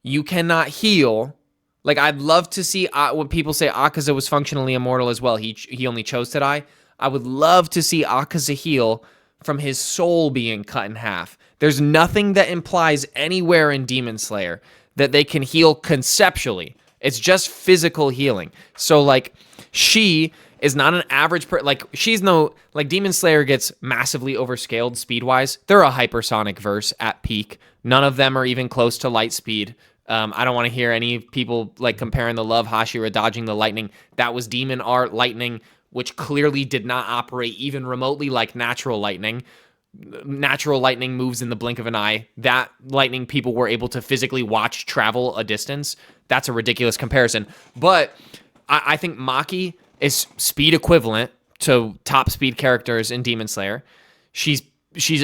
You cannot heal. Like, I'd love to see when people say Akaza was functionally immortal as well. He only chose to die. I would love to see Akaza heal from his soul being cut in half. There's nothing that implies anywhere in Demon Slayer that they can heal conceptually. It's just physical healing. So, like, she is not an average like, she's no, like, Demon Slayer gets massively overscaled speed-wise. They're a hypersonic verse at peak. None of them are even close to light speed. I don't want to hear any people like comparing the Love Hashira dodging the lightning. That was demon art lightning, which clearly did not operate even remotely like natural lightning. natural lightning moves in the blink of an eye. That lightning people were able to physically watch travel a distance. That's a ridiculous comparison. But I think Maki is speed equivalent to top speed characters in Demon Slayer. She's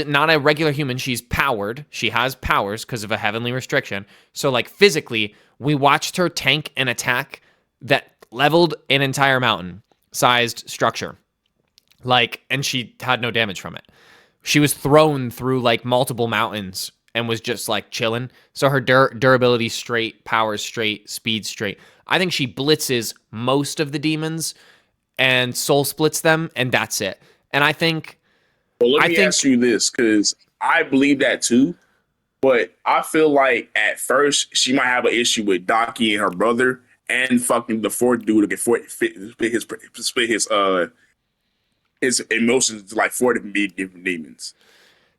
not a regular human. She's powered. She has powers because of a heavenly restriction. So like physically, we watched her tank an attack that leveled an entire mountain sized structure. Like, and she had no damage from it. She was thrown through like multiple mountains and was just like chilling. So her durability straight, power straight, speed straight. I think she blitzes most of the demons and soul splits them, and that's it. And I think... Well, let me ask you this, because I believe that too, but I feel like at first she might have an issue with Daki and her brother and fucking the fourth dude to split his emotions to like 4 different demons.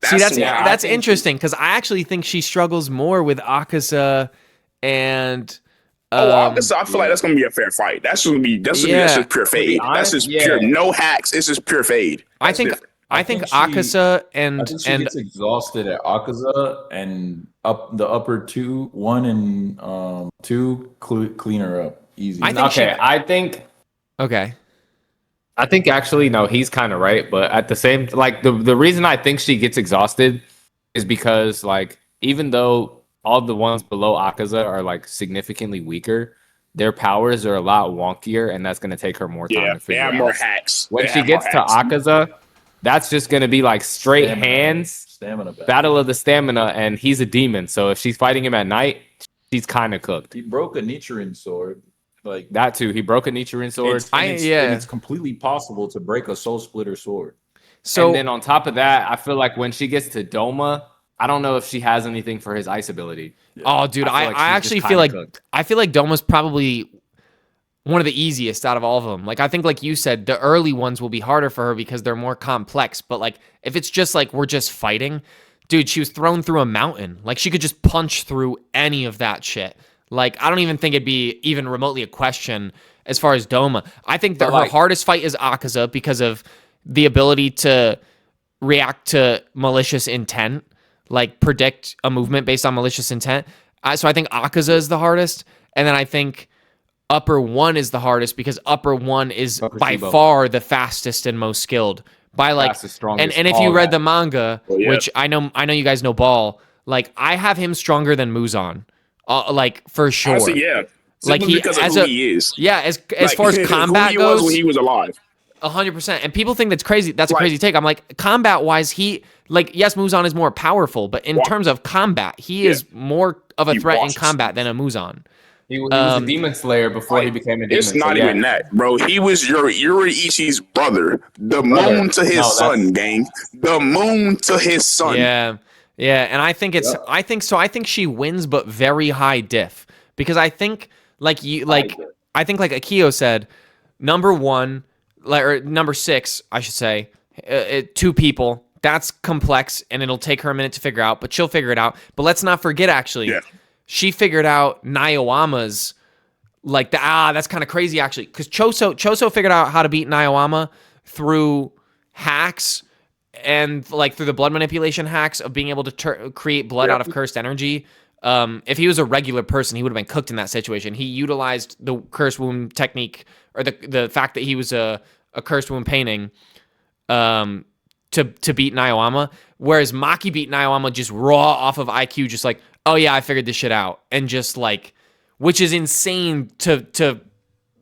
That's interesting, because I actually think she struggles more with Akaza and... Akaza, I feel like that's gonna be a fair fight. That's just pure fade. That's just pure no hacks. It's just pure fade. I think Akaza and she gets exhausted at Akaza, and the upper 2, 1 and 2 clean her up easy. I think actually no, he's kind of right, but at the same, like the reason I think she gets exhausted is because like even though all the ones below Akaza are like significantly weaker, their powers are a lot wonkier, and that's going to take her more time to figure out. They have more hacks. When she gets to Akaza, that's just going to be like straight stamina battle of the stamina, and he's a demon, so if she's fighting him at night, she's kind of cooked. He broke a Nichiren sword. Like that too. He broke a Nichiren sword. It's completely possible to break a soul splitter sword. So, and then on top of that, I feel like when she gets to Doma, I don't know if she has anything for his ice ability. Yeah. Oh, dude, I actually feel like Doma's probably one of the easiest out of all of them. Like, I think, like you said, the early ones will be harder for her because they're more complex. But like, if it's just like we're just fighting, dude, she was thrown through a mountain. Like, she could just punch through any of that shit. Like, I don't even think it'd be even remotely a question as far as Doma. I think that her hardest fight is Akaza because of the ability to react to malicious intent. Like predict a movement based on malicious intent. So I think Akaza is the hardest. And then I think upper 1 is the hardest because upper 1 is by far the fastest and most skilled. By like, and if you read the manga, which I know you guys know Ball, like I have him stronger than Muzan. Like for sure. Honestly, yeah. Like because of who he is. Yeah, as far as combat goes, when he was alive. 100%. And people think that's crazy. That's a crazy take. I'm like, combat wise, yes, Muzan is more powerful, but in terms of combat, he is more of a threat in combat than a Muzan. He was a demon slayer before he became a demon. It's not even that, bro. He was Yuriishi's brother. The moon to his son, gang. The moon to his son. Yeah. Yeah. And I think I think she wins, but very high diff. Because I think I think like Akio said, number 1, or number 6, I should say, 2 people. That's complex, and it'll take her a minute to figure out, but she'll figure it out. But let's not forget, actually, she figured out Naiowama's, like, that's kind of crazy, actually, because Choso figured out how to beat Naiowama through hacks and, like, through the blood manipulation hacks of being able to create blood out of cursed energy. If he was a regular person, he would have been cooked in that situation. He utilized the cursed wound technique, or the fact that he was a cursed wound painting, to beat Naiowama, whereas Maki beat Naiowama just raw off of IQ, just like, oh yeah, I figured this shit out, and just like, which is insane to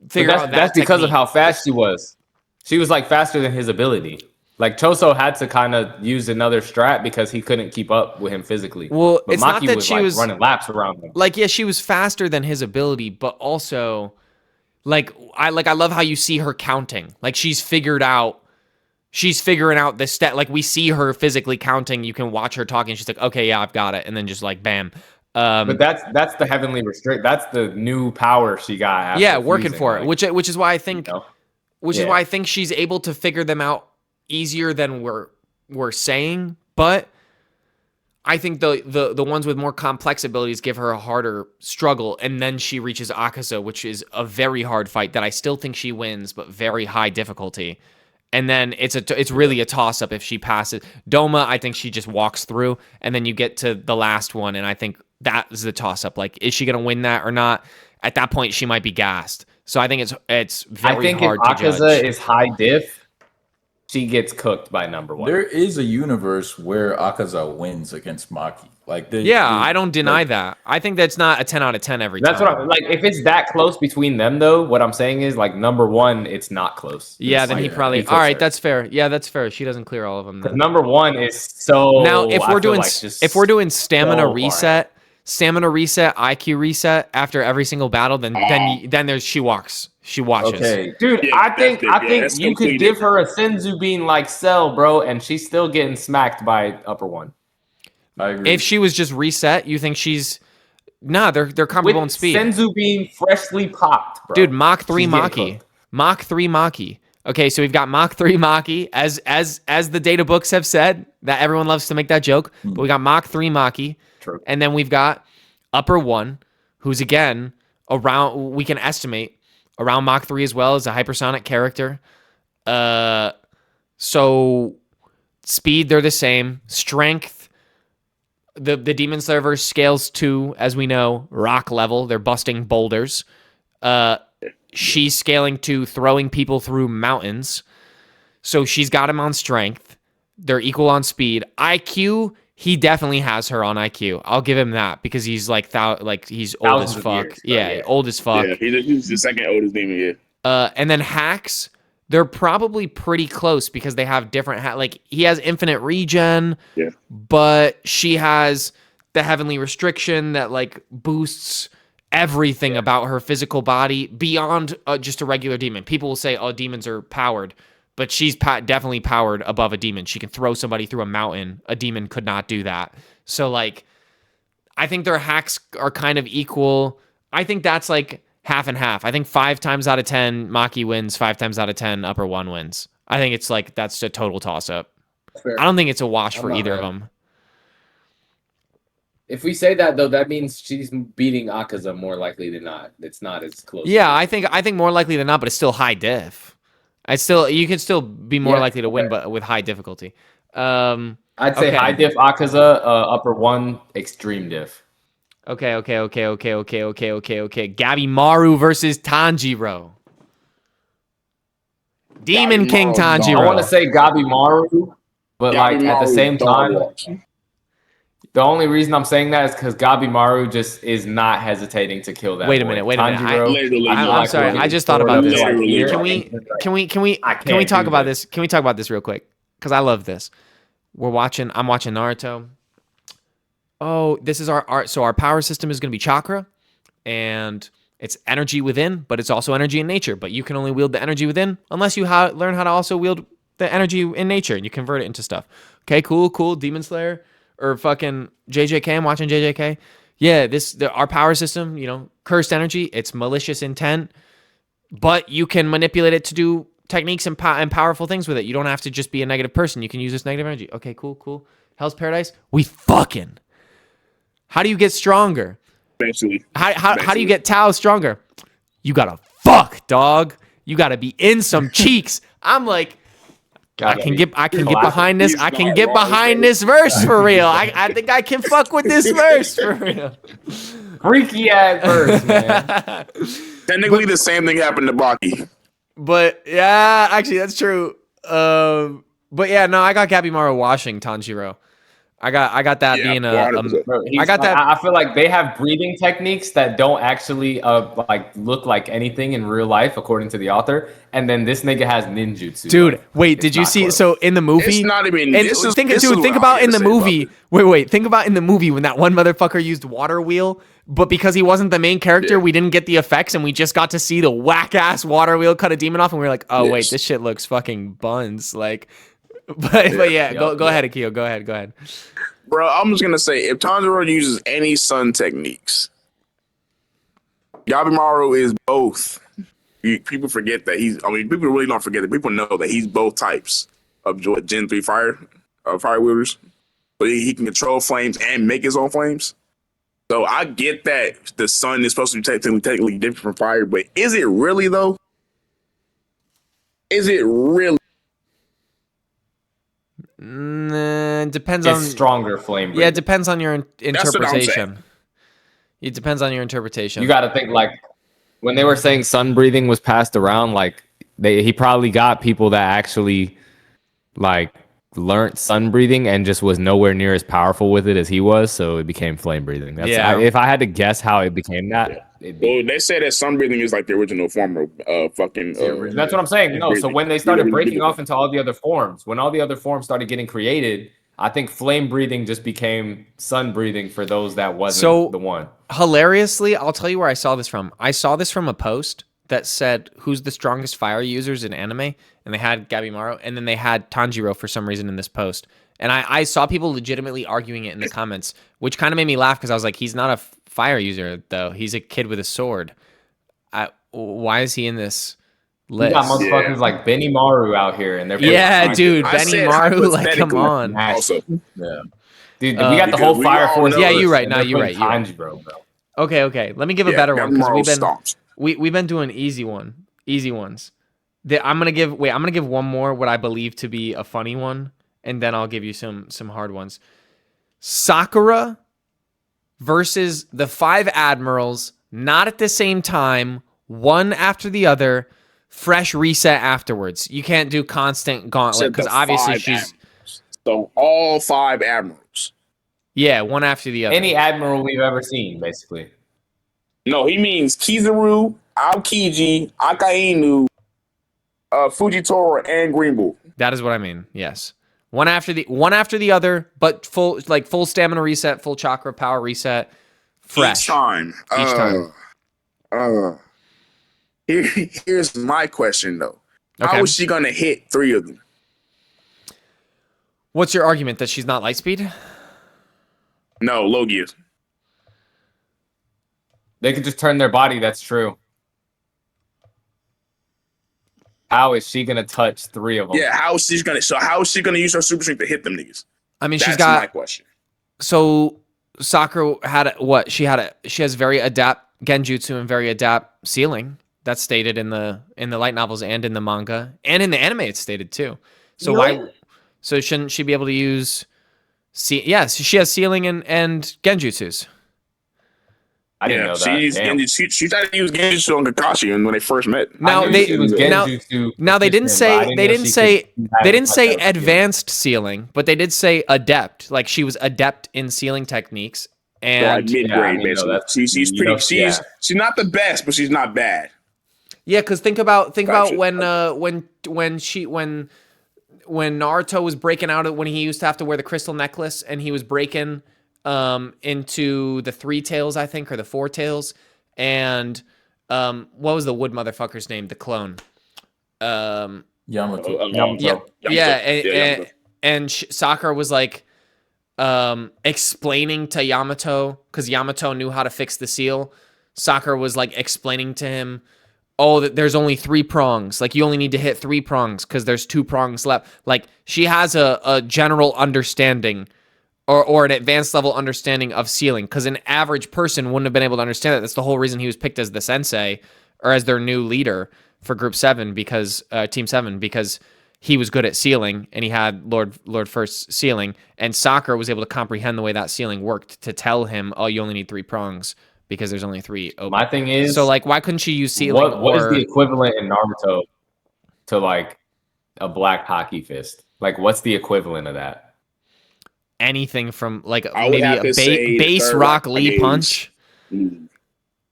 figure out. That's because of how fast she was. She was like faster than his ability. Like Choso had to kind of use another strat because he couldn't keep up with him physically. Well, but it's Maki not that she was running laps around him. Like, yeah, she was faster than his ability, but also, I love how you see her counting. Like she's figuring out the stat. Like we see her physically counting. You can watch her talking. She's like, okay, yeah, I've got it, and then just like bam. But that's the heavenly restrict. That's the new power she got. After working for it, which is why I think, is why I think she's able to figure them out easier than we're saying. But I think the ones with more complex abilities give her a harder struggle, and then she reaches Akaza, which is a very hard fight that I still think she wins, but very high difficulty. And then it's really a toss up if she passes. Doma, I think she just walks through, and then you get to the last one, and I think that is the toss up. Like, is she gonna win that or not? At that point, she might be gassed. So I think it's very hard to judge. If Akaza is high diff, she gets cooked by number one. There is a universe where Akaza wins against Maki. Like I don't deny that. I think that's not a 10 out of 10 every time. That's what I'm like. If it's that close between them, though, what I'm saying is like number one, it's not close. Yeah, then like, he probably. All right, that's fair. Yeah, that's fair. She doesn't clear all of them. Then. Number one is so. Now, if we're doing stamina so reset, IQ reset after every single battle, then there's she walks. She watches. Okay, dude, Yeah, I think that's you could completely give her a Senzu bean like Cell, bro, and she's still getting smacked by upper one. I agree. If she was just reset, you think she's they're comparable in speed. Senzu bean freshly popped, bro. Dude, Mach 3 She's getting Maki. cooked. Mach 3 Maki. Okay, so we've got Mach 3 Maki, as the data books have said, that everyone loves to make that joke. But we got Mach 3 Maki. True. And then we've got Upper 1, who's again around, we can estimate, around Mach 3 as well as a hypersonic character. So speed, they're the same. Strength, the Demon Slayer verse scales to, as we know, rock level. They're busting boulders. She's scaling to throwing people through mountains. So she's got him on strength. They're equal on speed. IQ, he definitely has her on IQ. I'll give him that because he's he's old as Thousands of fuck. years, Yeah, old as fuck. Yeah, he's the second oldest demon yet. And then hacks, they're probably pretty close because they have different like he has infinite regen, but she has the heavenly restriction that like boosts everything about her physical body beyond just a regular demon. People will say, "Oh, demons are powered," but she's definitely powered above a demon. She can throw somebody through a mountain. A demon could not do that. So like, I think their hacks are kind of equal. I think that's like half and half. I think 5 times out of 10 Maki wins, 5 times out of 10 Upper 1 wins. I think it's like that's a total toss up. I don't think it's a wash for either of them. If we say that though, that means she's beating Akaza more likely than not. It's not as close. Yeah, I think more likely than not, but it's still high diff. You can still be more likely to win, but with high difficulty. I'd say high diff Akaza, upper 1 extreme diff. Okay. Gabi Maru versus Tanjiro. Demon King Tanjiro. I want to say Gabi Maru, but like at the same time, the only reason I'm saying that is because Gabi Maru just is not hesitating to kill that. Wait a minute. I'm sorry. I just thought about this. Can we talk about this? Can we talk about this real quick? Because I love this. I'm watching Naruto. Oh, this is so our power system is going to be chakra, and it's energy within, but it's also energy in nature. But you can only wield the energy within unless you learn how to also wield the energy in nature, and you convert it into stuff. Okay, cool. Demon Slayer or fucking JJK. I'm watching JJK. Yeah, our power system, cursed energy. It's malicious intent, but you can manipulate it to do techniques and powerful things with it. You don't have to just be a negative person. You can use this negative energy. Okay, cool. Hell's Paradise. We fucking. How do you get stronger? Eventually. How do you get Tao stronger? You gotta fuck, dog. You gotta be in some cheeks. I'm like, I can get behind this. I can get behind this verse for real. I think I can fuck with this verse for real. Freaky ass verse, man. Technically, the same thing happened to Baki. But yeah, actually, that's true. But yeah, no, I got Gabi Maru washing Tanjiro. I got that being I feel like they have breathing techniques that don't actually look like anything in real life according to the author, and then this nigga has ninjutsu. Dude, wait, did you see? Close. So in the movie, it's not even. Think about in the movie. Wait, think about in the movie when that one motherfucker used water wheel, but because he wasn't the main character, we didn't get the effects, and we just got to see the whack ass water wheel cut a demon off, and we were like, oh wait, this shit looks fucking buns, like. But go ahead, Akio. Go ahead. Bro, I'm just gonna say if Tanjiro uses any sun techniques, Yabimaru is both. People forget that people really don't forget that. People know that he's both types of Gen 3 fire wielders. So he can control flames and make his own flames. So I get that the sun is supposed to be technically different from fire, but is it really though? Is it really? Depends It's on stronger flame breathing. Yeah, it depends on your what I'm saying. interpretation. It depends on your interpretation. You got to think like when they were saying sun breathing was passed around, like he probably got people that actually like learned sun breathing and just was nowhere near as powerful with it as he was, so it became flame breathing. That's Yeah. if I had to guess how it became that, it'd be. Well, they say that sun breathing is like the original form of fucking. That's what I'm saying. No, so breathing. when they started breaking off into all the other forms, when all the other forms started getting created, I think flame breathing just became sun breathing for those that wasn't the one. Hilariously, I'll tell you where I saw this from. I saw this from a post that said who's the strongest fire users in anime, and they had Gabimaru, and then they had Tanjiro for some reason in this post. And I saw people legitimately arguing it in the comments, which kind of made me laugh because I was like, he's not a fire user, though. He's a kid with a sword. Why is he in this list? You got motherfuckers like Benny Maru out here, and they're dude, Benny Maru, like, come on. Also, Yeah. Dude, we got the whole fire force. Yeah, you're right. No, you're right. Tanjiro, bro. Okay. Let me give a better one because we've been doing easy ones. I'm gonna give one more what I believe to be a funny one, and then I'll give you some hard ones. Sakura versus the 5 admirals, not at the same time, one after the other, fresh reset afterwards. You can't do constant gauntlet because obviously she's so all 5 admirals. Yeah, one after the other. Any admiral we've ever seen, basically. No, he means Kizaru, Aokiji, Akainu, Fujitora, and Green Bull. That is what I mean. Yes, one after the other, but full stamina reset, full chakra power reset, fresh Each time. Here's my question though. Okay. How is she gonna hit 3 of them? What's your argument that she's not light speed? No, Logie is. They could just turn their body. That's true. How is she gonna touch 3 of them? Yeah, how is she gonna use her super strength to hit them niggas? I mean, That's my question. So Sakura had what? She has very adept genjutsu and very adept sealing. That's stated in the light novels and in the manga and in the anime. It's stated too. So why? So shouldn't she be able to use? Yes, she has sealing and genjutsus. I didn't know that. She tried to use genjutsu on Kakashi when they first met. Now they didn't say advanced sealing, but they did say adept. Like she was adept in sealing techniques and mid grade basically. She's not the best, but she's not bad. Yeah, because think about when Naruto was breaking out when he used to have to wear the crystal necklace and he was breaking into the 3 tails, I think, or the 4 tails. And what was the wood motherfucker's name? The clone. Yamato. And Sakura was like explaining to Yamato, because Yamato knew how to fix the seal. Sakura was like explaining to him, that there's only 3 prongs. Like you only need to hit 3 prongs because there's 2 prongs left. Like she has a general understanding or an advanced level understanding of sealing, because an average person wouldn't have been able to understand that. That's the whole reason he was picked as the sensei or as their new leader for Group 7 because Team 7, because he was good at sealing and he had Lord First sealing, and Sakura was able to comprehend the way that sealing worked to tell him, you only need 3 prongs. Because there's only 3 open. My thing is, so like, why couldn't she use sealing? What is the equivalent in Naruto to like a black hockey fist? Like, what's the equivalent of that? Anything from like maybe a base rock Lee punch.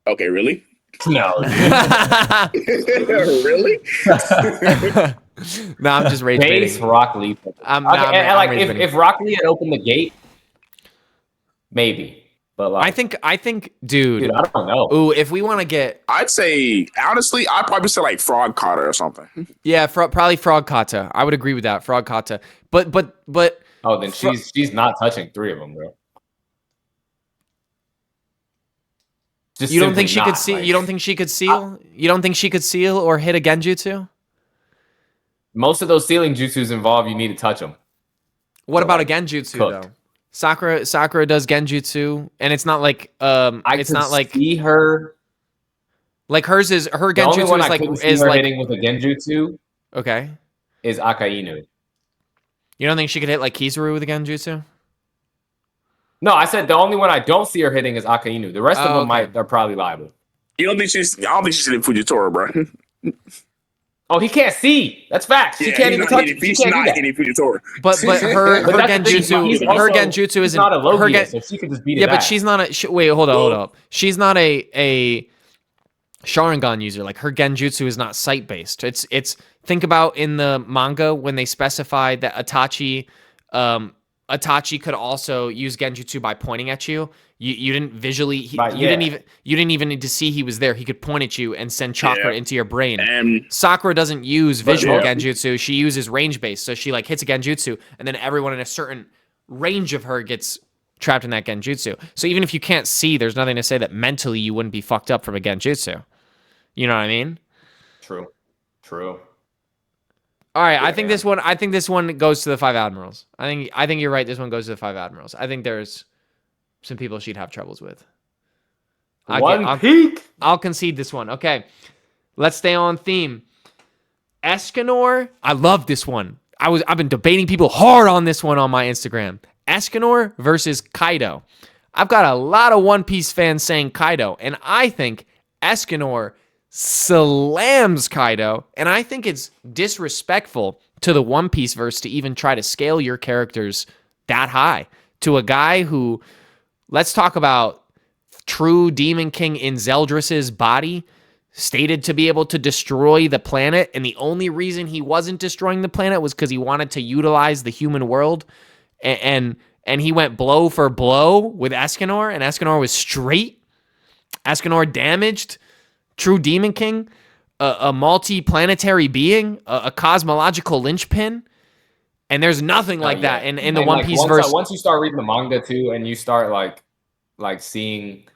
Okay, really? No. Really? No, I'm just rage baiting. Base rock Lee punch. If Rock Lee had opened the gate, maybe. But like, I think, dude, I don't know. Ooh, if we want to get, I'd say honestly, I'd probably say like Frog Kata or something. Yeah, probably Frog Kata. I would agree with that, Frog Kata. But oh, then she's not touching 3 of them, bro. You don't think she could see? You don't think she could seal? You don't think she could seal or hit a genjutsu? Most of those sealing jutsus involve you need to touch them. What about a genjutsu though? Sakura does genjutsu, and it's not like it's not like see her. Like her genjutsu is like hitting with a genjutsu. Okay. Is Akainu. You don't think she could hit like Kizaru with a genjutsu? No, I said the only one I don't see her hitting is Akainu. The rest of them okay. they're probably liable. You don't think she's? I don't think she's in Fujitora, bro. Oh, he can't see. That's facts. She can't even touch. She can't do that. Hitting Fujitora. But her But that's the thing, genjutsu, her genjutsu he's isn't not a her Logia, so she could just beat it. Yeah, but back. she's not a. Wait, hold up. She's not a Sharingan user. Like her genjutsu is not sight based. It's think about in the manga when they specified that Itachi could also use genjutsu by pointing at you. You didn't visually. You didn't even need to see he was there. He could point at you and send chakra into your brain. Sakura doesn't use visual genjutsu. She uses range based. So she like hits a genjutsu, and then everyone in a certain range of her gets trapped in that genjutsu. So even if you can't see, there's nothing to say that mentally you wouldn't be fucked up from a genjutsu. You know what I mean? True. All right, I think this one goes to the Five Admirals. I think you're right. This one goes to the Five Admirals. I think there's some people she'd have troubles with. I'll concede this one. Okay, let's stay on theme. Escanor, I love this one. I've been debating people hard on this one on my Instagram. Escanor versus Kaido. I've got a lot of One Piece fans saying Kaido, and I think Escanor slams Kaido, and I think it's disrespectful to the One Piece verse to even try to scale your characters that high to a guy who, let's talk about true Demon King in Zeldris's body, stated to be able to destroy the planet, and the only reason he wasn't destroying the planet was because he wanted to utilize the human world, and he went blow for blow with Escanor, and Escanor was straight. Escanor damaged true Demon King, a multi-planetary being, a cosmological linchpin, and there's nothing like that in the One Piece verse. Once you start reading the manga too, and you start like seeing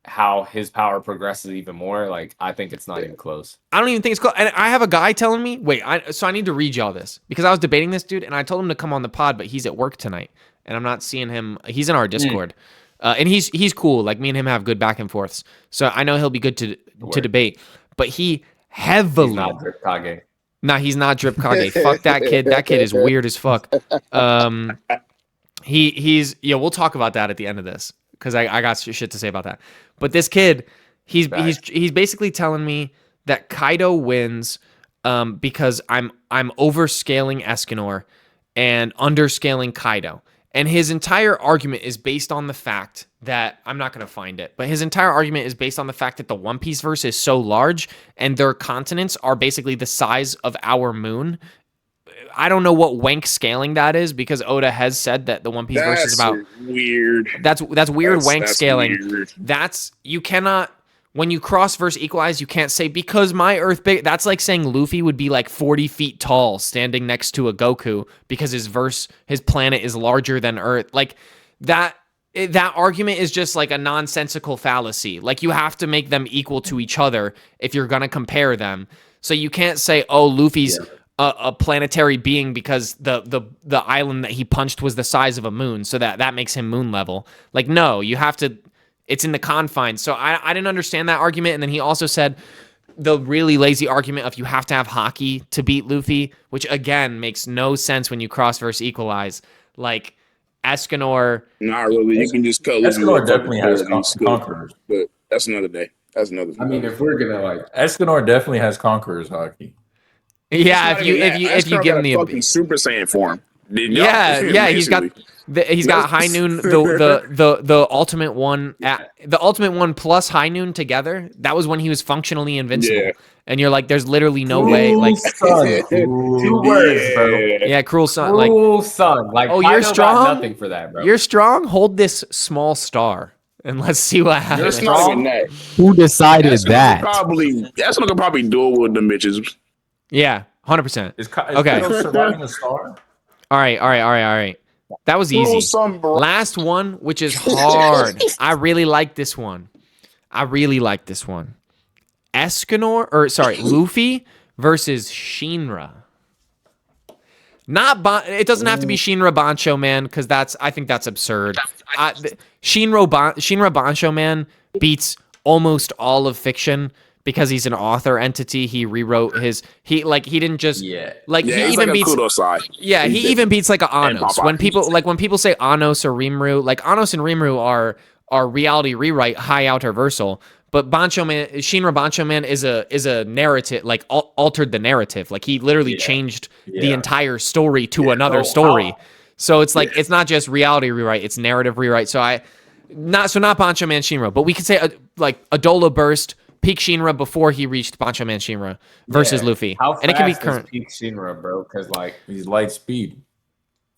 how his power progresses even more, like I think it's not even close. I don't even think it's close. And I have a guy telling me, so I need to read y'all this because I was debating this dude, and I told him to come on the pod, but he's at work tonight, and I'm not seeing him. He's in our Discord. And he's cool. Like me and him have good back and forths. So I know he'll be good to debate. But he heavily. He's not Drip Kage. Nah, he's not Drip Kage. Fuck that kid. That kid is weird as fuck. He's we'll talk about that at the end of this because I got shit to say about that. But this kid, he's basically telling me that Kaido wins because I'm overscaling Escanor and underscaling Kaido. And his entire argument is based on the fact that, I'm not going to find it, but his entire argument is based on the fact that the One Piece verse is so large and their continents are basically the size of our moon. I don't know what wank scaling that is because Oda has said that the One Piece verse is about weird. That's weird wank scaling. Weird. You cannot, when you cross verse equalize, you can't say because my Earth big. That's like saying Luffy would be like 40 feet tall standing next to a Goku because his planet is larger than Earth. Like that argument is just like a nonsensical fallacy. Like you have to make them equal to each other if you're going to compare them. So you can't say, oh, Luffy's a planetary being because the island that he punched was the size of a moon. So that makes him moon level. Like, no, you have to, it's in the confines. So I didn't understand that argument. And then he also said the really lazy argument of you have to have hockey to beat Luffy, which again makes no sense when you cross versus equalize. Like Escanor. Not really. You can just cut Escanor definitely has conquerors. But that's another day. That's another thing. I mean, if we're gonna Escanor definitely has conquerors hockey. Yeah, if you give him the fucking Super Saiyan form. Yeah, he's got High Noon, the ultimate one, the ultimate one plus High Noon together. That was when he was functionally invincible. Yeah. And you're like, there's literally no way. Like, son. 2 words, bro. Yeah, cruel son. Cruel son. Like, oh, you're strong. Nothing for that, bro. You're strong. Hold this small star, and let's see what happens. You're strong. Who decided that? That's gonna probably duel with the bitches. Yeah, 100%. Is okay. surviving a star? All right. That was easy. Last one, which is hard. I really like this one. Luffy versus Shinra. It doesn't have to be Shinra Bancho Man because I think that's absurd. Shinra Bancho Man beats almost all of fiction because he's an author entity. He rewrote he didn't just Yeah. like Yeah, he he's even like a beats kudos side. yeah, He's he different. even beats like a And Anos. Papa, When people say Anos or Rimuru, like Anos and Rimuru are reality rewrite high outer versal, but Shinra Bancho Man is a narrative, like altered the narrative. Like he literally changed the Yeah. entire story to another So story. how- So it's like it's not just reality rewrite, it's narrative rewrite. So not Bancho Man Shinra, but we could say like Adola Burst, peak Shinra before he reached Bancho Man Shinra versus Yeah. Luffy. How And it can be fast current. is Peak Shinra, bro? Because like He's light speed.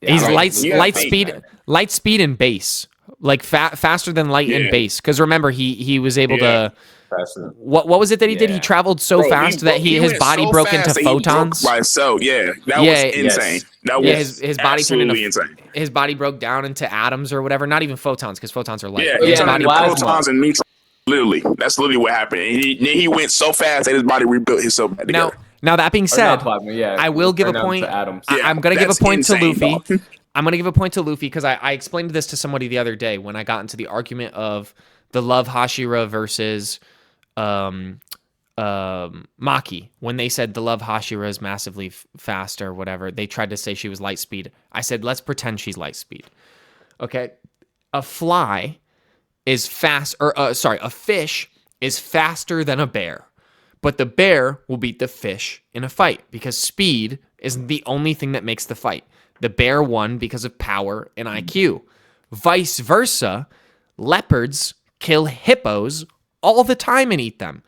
yeah, He's I don't light think Yeah, light Luffy's speed, fast. light speed and base, like faster than light and Yeah. base. Because remember, he was able Yeah. to. Faster. What was it that he did? He Yeah. traveled so Bro, fast that he his went body so broke into fast that he broke photons. by itself. Yeah, that Yeah, was yes. insane. That Yeah, was his body turned absolutely into insane. his body broke down into atoms or whatever. Not even photons, because photons are light. Yeah, His he Yeah, turned body into plasma. protons and neutrons. Literally, that's literally what happened. And he went so fast that his body rebuilt itself back together. Now that being Or said, not plasma, yeah. I will give a Turn down point. to atoms. Yeah, I'm gonna give a that's point to insane, Luffy. dog. I'm gonna give a point to Luffy because I explained this to somebody the other day when I got into the argument of the Love Hashira versus Maki. When they said the Love Hashira is massively fast or whatever, they tried to say she was light speed. I said let's pretend she's light speed. Okay, a fly is fast, or a fish is faster than a bear. But the bear will beat the fish in a fight because speed is the only thing that makes the fight. The bear won because of power and IQ. Vice versa, leopards kill hippos all the time and eat them.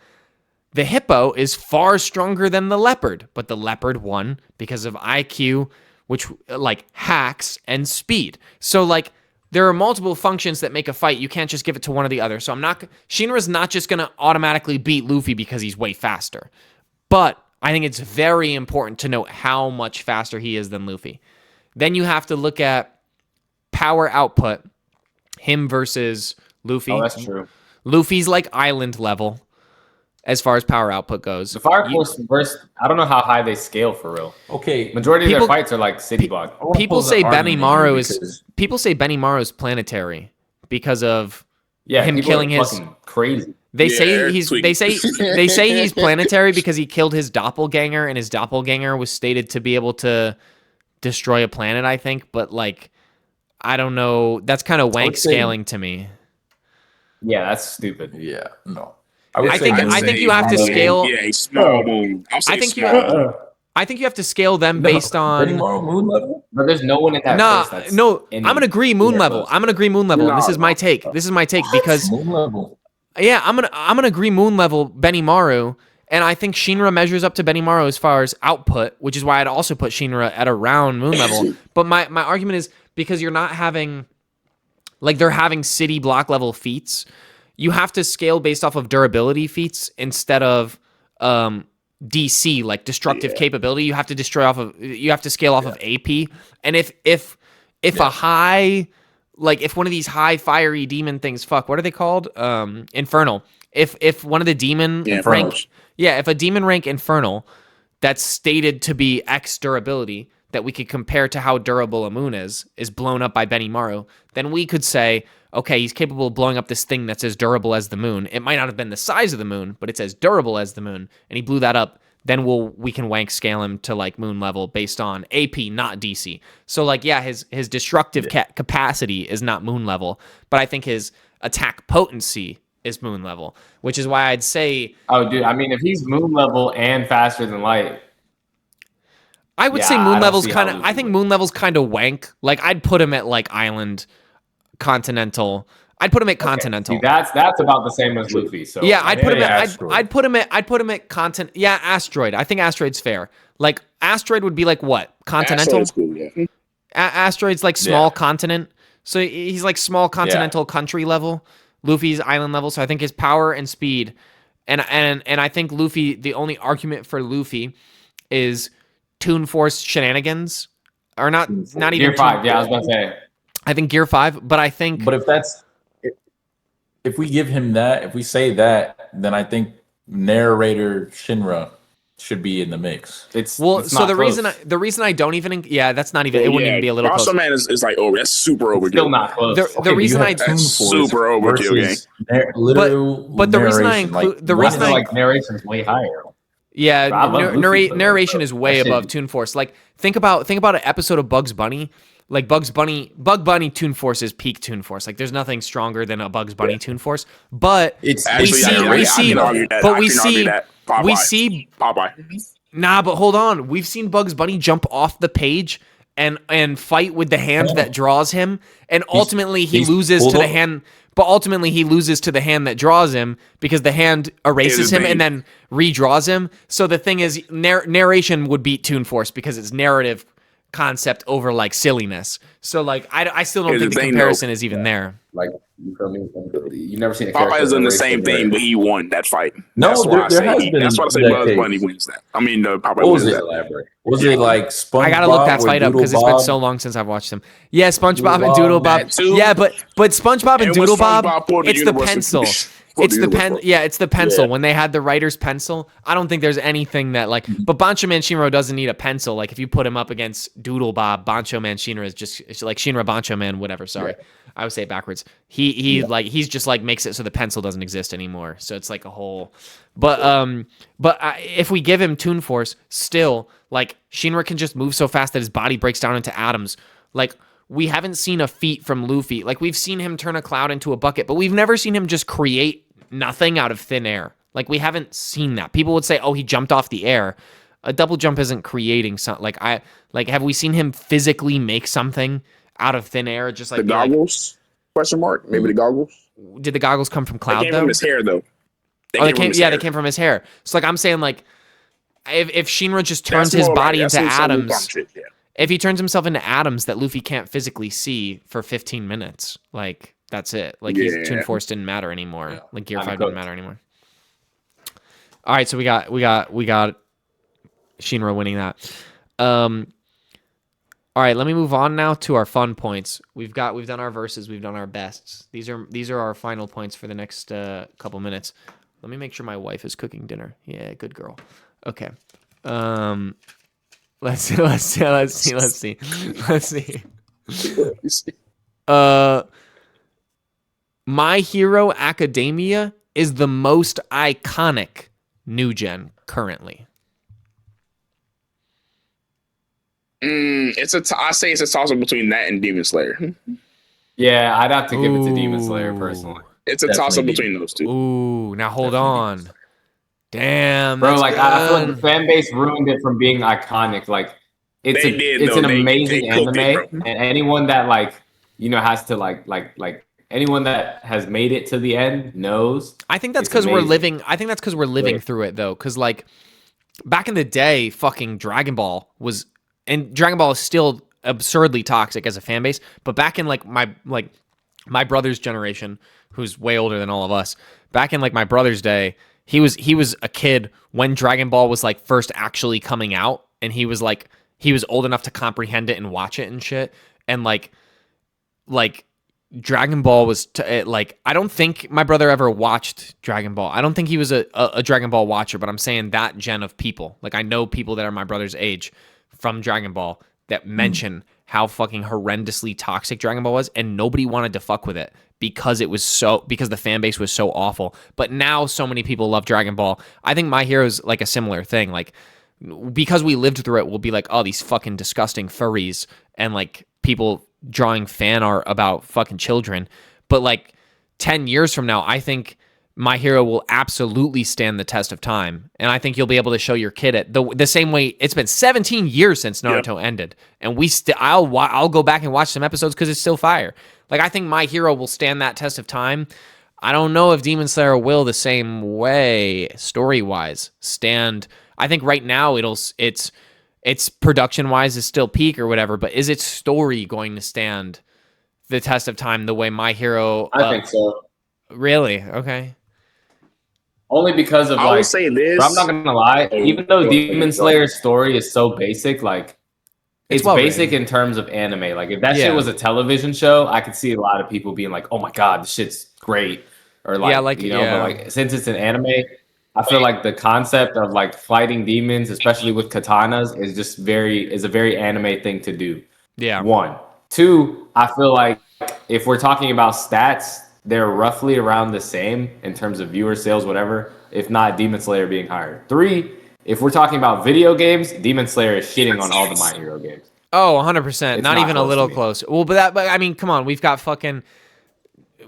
The hippo is far stronger than the leopard, but the leopard won because of IQ, which like hacks and speed. So like there are multiple functions that make a fight. You can't just give it to one or the other. So Shinra's not just going to automatically beat Luffy because he's way faster. But I think it's very important to note how much faster he is than Luffy. Then you have to look at power output, him versus Luffy. Oh, that's true. Luffy's like island level as far as power output goes. The Fire Force versus, I don't know how high they scale for real. Okay. Majority of People- their fights are like city block. I wanna People pose say an argument here Benimaru because- is people say Benimaru's planetary because of Yeah, him people killing are his. fucking crazy. They Yeah, say they're he's tweaking. they say he's planetary because he killed his doppelganger and his doppelganger was stated to be able to destroy a planet, I think, but like I don't know, that's kind of wank would say- scaling to me. Yeah, that's stupid. Yeah, no. would I say think Moon I think Knight you have to is scale Yeah, a small moon. I'll say I think you small moon. I think you have to scale them based on Benimaru moon level? But there's no one in that Nah, verse that's no, any- I'm gonna agree moon near level. close. I'm gonna agree moon level. And this No, is my take. This is my take because Moon level. yeah, I'm gonna agree moon level Benimaru, and I think Shinra measures up to Benimaru as far as output, which is why I'd also put Shinra at around moon level. But my argument is because you're not having like they're having city block level feats, you have to scale based off of durability feats instead of DC like destructive capability. You have to scale off of AP. And if a high if one of these high fiery demon things, what are they called? Infernal. If one of the demon Yeah, rank, Infernals. if a demon rank infernal that's stated to be X durability that we could compare to how durable a moon is blown up by Benimaru, then we could say, okay, he's capable of blowing up this thing that's as durable as the moon. It might not have been the size of the moon, but it's as durable as the moon, and he blew that up. Then we can wank scale him to like moon level based on AP, not DC. So like his destructive capacity is not moon level, but I think his attack potency is moon level, which is why I'd say Oh, dude, I mean, if he's moon level and faster than light, I would say Yeah, I moon don't level's see how kind of. Luffy I think would. moon level's kind of wank. Like I'd put him at like island, continental. I'd put him at continental. see, that's about the same as Luffy. So Yeah, I'd put him Yeah, at. asteroid. I'd put him at continent. Yeah, asteroid. I think asteroid's fair. Like asteroid would be like what continental. Asteroid's cool, yeah. Asteroid's like small Yeah. continent. So he's like small continental country level. Luffy's island level. So I think his power and speed, and I think Luffy. The only argument for Luffy is Toon Force shenanigans, or not even Gear 5. Yeah, I was about to say. I think Gear 5, but I think But if we give him that, if we say that, then I think narrator Shinra should be in the mix. It's so not the close. reason I don't even that's not even it wouldn't even be a little Chainsaw close. Man is like, oh, that's super overkill. Still not close. The reason I That's super overkill, gang. Literal but the reason I narration, include like, the reason I like narration's way higher. yeah, I love Luffy, but narration is way that shit- above Toon Force. Like think about an episode of Bugs Bunny. Like Bug Bunny Toon Force is peak Toon Force. Like there's nothing stronger than a Bugs Bunny Toon Force. But It's Actually, I can argue that. I can argue that. Popeye. we see Popeye. Nah, but hold on. We've seen Bugs Bunny jump off the page and fight with the hand that draws him, and ultimately he loses to the hand. But ultimately he loses to the hand that draws him because the hand erases him and then redraws him. So the thing is, narration would beat Toon Force because it's narrative concept over like silliness. So like I still don't think the comparison is even there. Like you feel me? You never seen a Popeye character is in the narrate same where- thing, but he won that fight. No, That's why there has been that's why I say that Bugs case. Bunny wins that. I mean, Popeye What was wins it? that. Was it like SpongeBob? I gotta look that or fight up because it's been Doodle so Bob? long since I've watched them. Yeah, SpongeBob and Doodle Bob, Doodle that too. Bob. Yeah, but SpongeBob and And Doodle when Bob, SpongeBob pulled the it's the universal- pencil. pulled It's the the universal. pen. Yeah, it's the pencil. Yeah. When they had the writer's pencil, I don't think there's anything that like. But Bancho Man Shinra doesn't need a pencil. Like if you put him up against Doodle Bob, Bancho Man Shinra is just it's like Shinra Bancho Man, whatever. Sorry, I would say it backwards. He's just like makes it so the pencil doesn't exist anymore. So it's like a whole. But if we give him Toon Force, still like Shinra can just move so fast that his body breaks down into atoms. Like we haven't seen a feat from Luffy. Like we've seen him turn a cloud into a bucket, but we've never seen him just create nothing out of thin air. Like we haven't seen that. People would say, "Oh, he jumped off the air." A double jump isn't creating something. Have we seen him physically make something out of thin air? Just like The goggles? Question mark? Maybe the goggles? Did the goggles come from They Cloud came though? from his hair, though. They came from his hair. So like I'm saying, like if Shinra just turns That's his more body like- into that's some atoms, Wukong shit, yeah. if he turns himself into atoms that Luffy can't physically see for 15 minutes, like that's it. Like his Toon Force didn't matter anymore. Yeah. Like Gear I'm 5 cooked. didn't matter anymore. All right, so we got Shinra winning that. All right, let me move on now to our fun points. We've done our verses, we've done our bests. These are our final points for the next couple minutes. Let me make sure my wife is cooking dinner. Yeah, good girl. Okay. Let's see. My Hero Academia is the most iconic new gen currently. I say it's a toss up between that and Demon Slayer. Yeah, I'd have to give it to Demon Slayer Ooh. personally. It's a toss up Definitely between those two. Ooh, now hold Definitely on. Damn, Bro, that's like I feel like good. the fan base ruined it from being iconic. Like it's They did, it's though. an They amazing cooked anime, it, bro. and anyone that has to like anyone that has made it to the end knows. I think that's It's because we're amazing. living. I think that's because we're living Right. through it though. Because like back in the day, fucking Dragon Ball was, and Dragon Ball is still absurdly toxic as a fan base. But back in like my brother's generation, who's way older than all of us, back in like my brother's day, he was a kid when Dragon Ball was like first actually coming out, and he was old enough to comprehend it and watch it and shit, and like Dragon Ball was I don't think my brother ever watched Dragon Ball. I don't think he was a Dragon Ball watcher, but I'm saying that gen of people. Like I know people that are my brother's age from Dragon Ball that mention how fucking horrendously toxic Dragon Ball was, and nobody wanted to fuck with it because the fan base was so awful. But now so many people love Dragon Ball. I think My Hero's like a similar thing. Like because we lived through it, we'll be like, oh, these fucking disgusting furries and like people drawing fan art about fucking children. But like 10 years from now, I think My Hero will absolutely stand the test of time, and I think you'll be able to show your kid it the same way. It's been 17 years since Naruto ended, and I'll go back and watch some episodes because it's still fire. Like I think My Hero will stand that test of time. I don't know if Demon Slayer will the same way story wise stand. I think right now it's production wise is still peak or whatever, but is its story going to stand the test of time the way My Hero? I think so. Really? Okay. Only because of I like. would say this. But I'm not gonna lie. Even though Demon Slayer's story is so basic, like it's well basic written. in terms of anime. Like if that Yeah. shit was a television show, I could see a lot of people being like, "Oh my god, this shit's great," or like, Yeah, like, you know. yeah. But like since it's an anime, I feel like the concept of like fighting demons, especially with katanas, is a very anime thing to do. Yeah. 1. 2, I feel like if we're talking about stats, they're roughly around the same in terms of viewer sales, whatever, if not Demon Slayer being higher. 3, if we're talking about video games, Demon Slayer is shitting on all the My Hero games. Oh, 100%. It's Not not even a close to little me. close. Well, but I mean, come on. We've got fucking.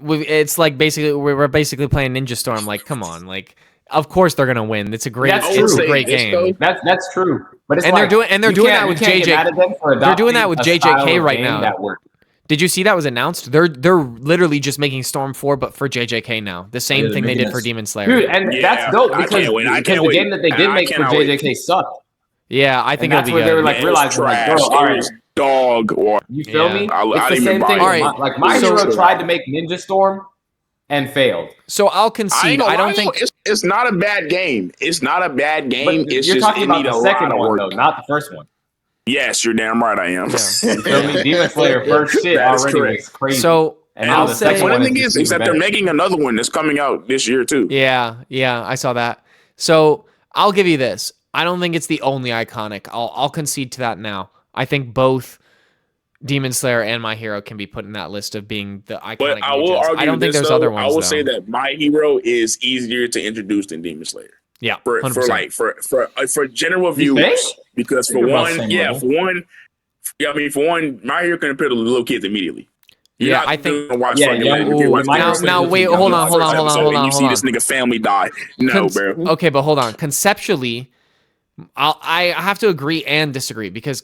It's like basically we're basically playing Ninja Storm. Like, come on. Like, of course they're gonna win. It's a great. That's It's a true. great game. That's true. But it's And like, they're doing that with you can't JJ. get mad at them for They're doing that with adopting a style JJK of right game now. that works. Did you see that was announced? They're literally just making Storm 4, but for JJK now. The same Yeah, thing they making did for this- Demon Slayer. Dude, and Yeah, that's dope I because, can't wait. I because can't the wait. game that they I did make for cannot wait. JJK sucked. Yeah, I think And it'll that's be where they good. were like It was realizing like, trash. bro, all It right, was dog. Or you feel Yeah. me? I It's the didn't same even thing. buy it. Like My So- Hero tried to make Ninja Storm and failed. So I'll I concede. ain't gonna I don't lie, think. it's not a bad game. It's not a bad game. But It's you're just talking it about need the a lot second of one work. though, not the first one. Yes, you're damn right. I am. Yeah. You feel me? Demon Slayer first shit That is already correct. was crazy. So and now I'll the say. second The one funny thing just is even that they're better. making another one that's coming out this year too. Yeah, I saw that. So I'll give you this. I don't think it's the only iconic. I'll concede to that now. I think both Demon Slayer and My Hero can be put in that list of being the iconic. But I will ninjas. argue I don't think this, there's though. other ones. I will though. say that My Hero is easier to introduce than Demon Slayer. Yeah, For 100%. for general You think? viewers, because for You're about the one, same yeah, level. for one, yeah, I mean, for one, My Hero can appeal to little kids immediately. You're Yeah, not I think- gonna watch Yeah, fucking young- you ooh, can watch My the Hero first now Player wait, is hold on, young. hold on, episode hold on, hold and on, you see hold this on. nigga family die. No, bro. Okay, but hold on. Conceptually, I have to agree and disagree because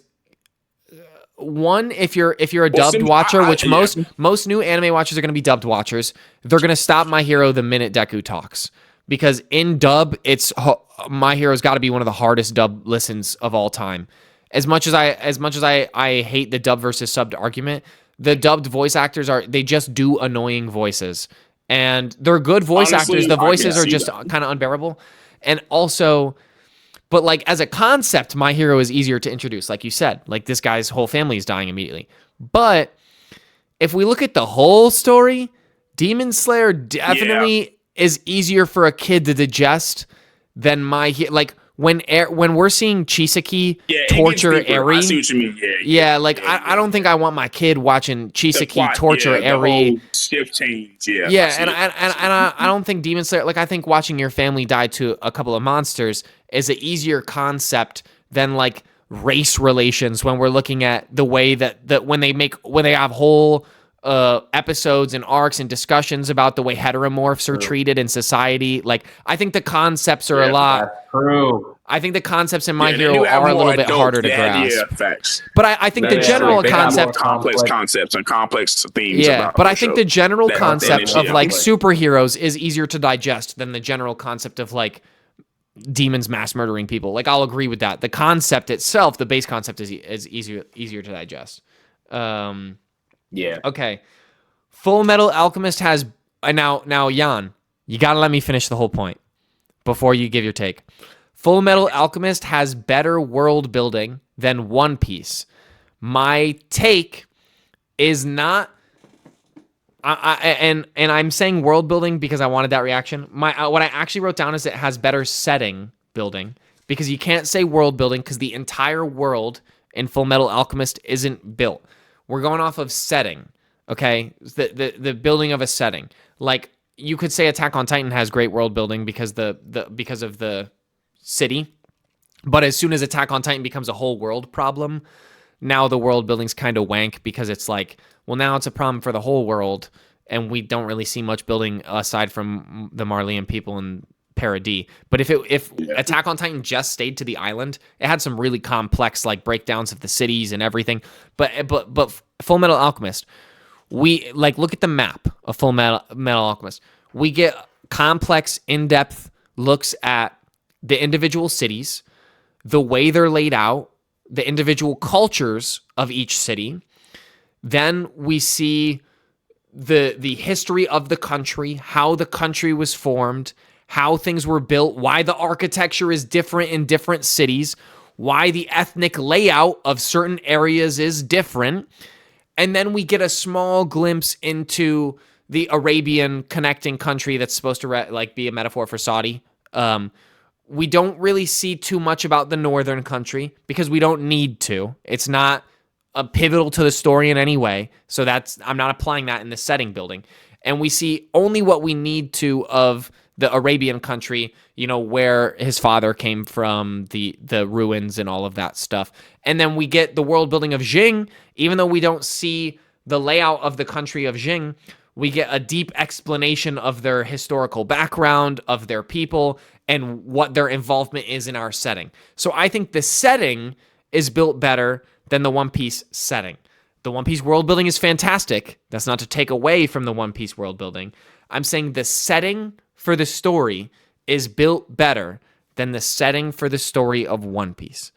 one, if you're a dubbed watcher, which most new anime watchers are going to be dubbed watchers, they're going to stop My Hero the minute Deku talks because in dub, My Hero's got to be one of the hardest dub listens of all time. As much as I hate the dub versus subbed argument, the dubbed voice actors they just do annoying voices. And they're good voice Honestly, actors. The I can voices are see just that. kind of unbearable. And also, but like as a concept, My Hero is easier to introduce. Like you said, like this guy's whole family is dying immediately. But if we look at the whole story, Demon Slayer definitely is easier for a kid to digest than like when we're seeing Chisaki Yeah, torture it gets deeper. Eri. I see what you mean. Yeah, like I don't think I want my kid watching The Chisaki plot, torture the Eri. whole shift change. Yeah, Yeah, and I don't think Demon Slayer. Like I think watching your family die to a couple of monsters is an easier concept than like race relations when we're looking at the way that when they have whole episodes and arcs and discussions about the way heteromorphs are treated in society. Like I think the concepts are a lot. That's true. I think the concepts in My they Hero do have are a more little bit adult- harder to they have- grasp. Yeah, facts. But I think the Yeah, general they got more concept. Complex complex. concepts and complex themes. Yeah, about but the I think show. the general That- concept that- of like yeah. superheroes is easier to digest than the general concept of like demons mass murdering people. Like I'll agree with that. The concept itself, the base concept is easier to digest. Yeah. Okay. Full Metal Alchemist has now Jan, you got to let me finish the whole point before you give your take. Full Metal Alchemist has better world building than One Piece. My take is not and I'm saying world building because I wanted that reaction. What I actually wrote down is it has better setting building because you can't say world building because the entire world in Full Metal Alchemist isn't built. We're going off of setting, okay? The building of a setting. Like you could say Attack on Titan has great world building because because of the city, but as soon as Attack on Titan becomes a whole world problem, now the world building's kind of wank because it's like, well, now it's a problem for the whole world, and we don't really see much building aside from the Marleyan people and Paradis. But if Attack on Titan just stayed to the island, it had some really complex like breakdowns of the cities and everything. But Full Metal Alchemist, we like look at the map of Full Metal Alchemist. We get complex, in-depth looks at the individual cities, the way they're laid out, the individual cultures of each city. Then we see the history of the country, how the country was formed, how things were built, why the architecture is different in different cities, why the ethnic layout of certain areas is different. And then we get a small glimpse into the Arabian connecting country that's supposed to like be a metaphor for Saudi We don't really see too much about the northern country because we don't need to. It's not a pivotal to the story in any way. So I'm not applying that in the setting building. And we see only what we need to of the Arabian country, where his father came from, the ruins and all of that stuff. And then we get the world building of Jing, even though we don't see the layout of the country of Jing, we get a deep explanation of their historical background, of their people, and what their involvement is in our setting. So I think the setting is built better than the One Piece setting. The One Piece world building is fantastic. That's not to take away from the One Piece world building. I'm saying the setting for the story is built better than the setting for the story of One Piece.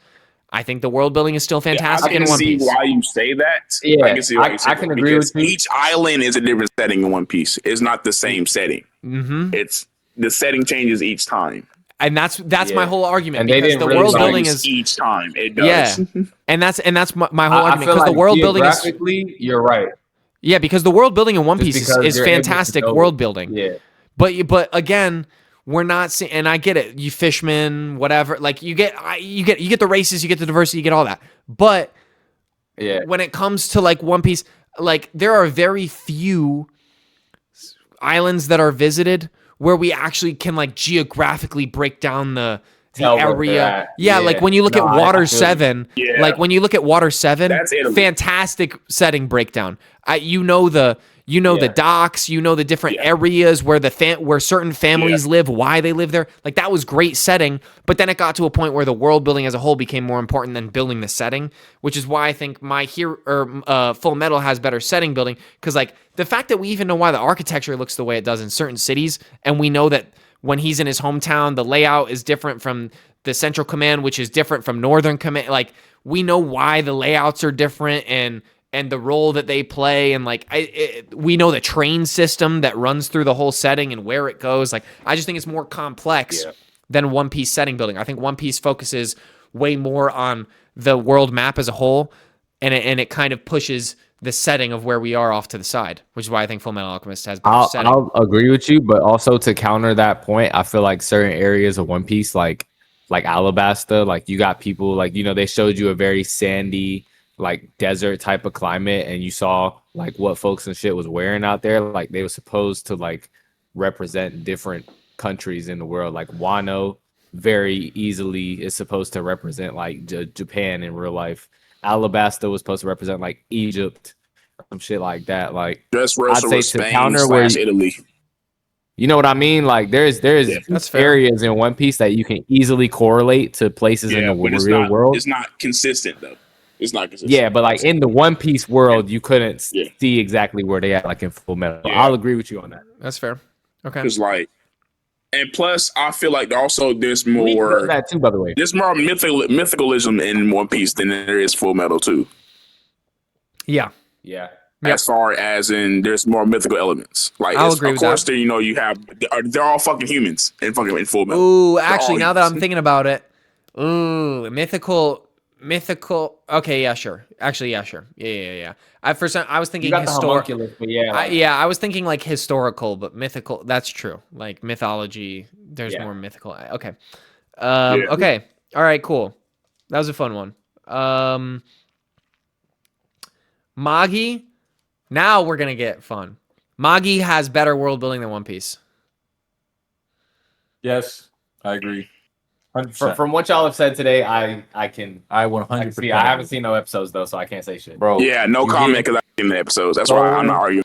I think the world building is still fantastic in One Piece. I can see why you say that. Yeah, I can see why you say I can that, agree with you. each island is a different setting in One Piece. It's not the same setting. Mm-hmm. It's the setting changes each time. And that's my whole argument, and because the world building is each time it does. Yeah, and that's my whole argument, because the world building is. You're right. Yeah, because the world building in One Just Piece because is you're able to fantastic know- world building. Yeah. But again, we're not seeing, and I get it. You fishmen, whatever. Like you get the races, you get the diversity, you get all that. But Yeah. when it comes to like One Piece, like there are very few islands that are visited where we actually can like geographically break down the Tell where they're area. at. Yeah, like when you look at I Water feel you. 7, Yeah. like when you look at Water 7, That's Italy. fantastic setting breakdown. The Yeah. docks, the different areas where where certain families live, why they live there. Like that was great setting, but then it got to a point where the world building as a whole became more important than building the setting, which is why I think Full Metal has better setting building, cuz like the fact that we even know why the architecture looks the way it does in certain cities, and we know that when he's in his hometown, the layout is different from the Central Command, which is different from Northern Command. Like we know why the layouts are different and the role that they play, and like we know the train system that runs through the whole setting and where it goes. Like I just think it's more complex than One Piece setting building. I think One Piece focuses way more on the world map as a whole, and it kind of pushes the setting of where we are off to the side, which is why I think Fullmetal Alchemist has better setting. I'll agree with you, but also to counter that point, I feel like certain areas of One Piece, like Alabasta, like you got people like they showed you a very sandy, like desert type of climate, and you saw like what folks and shit was wearing out there. Like they were supposed to like represent different countries in the world. Like Wano very easily is supposed to represent like Japan in real life. Alabasta was supposed to represent like Egypt or some shit like that. Like Just I'd say to Spain counter where Italy. you know what I mean? Like there's that's fair. areas in One Piece that you can easily correlate to places in the real world. It's not consistent though. It's not consistent. Yeah, but like in the One Piece world, you couldn't Yeah. see exactly where they at, like in Full Metal. Yeah. I'll agree with you on that. That's fair. Okay. It's like, and plus, I feel like also there's We know more that too, by the way. mythicalism in One Piece than there is Full Metal too. Yeah. Yeah. Yep. As far as in, there's more mythical elements. Like, I'll agree with of course, that. you have they're all fucking humans in Full Metal. Ooh, They're actually, all now that I'm humans. thinking about it, mythical. Okay, yeah, sure. Actually, yeah, sure. Yeah. I was thinking historical. But yeah, I was thinking like historical, but mythical. That's true. Like mythology, there's more mythical. Okay. Okay. All right. Cool. That was a fun one. Magi. Now we're gonna get fun. Magi has better world building than One Piece. Yes, I agree. 100%. from what y'all have said today, I can 100%. see. I haven't seen no episodes though, so I can't say shit. Bro. Yeah, no you comment get- because I've seen the episodes. That's why I'm not arguing.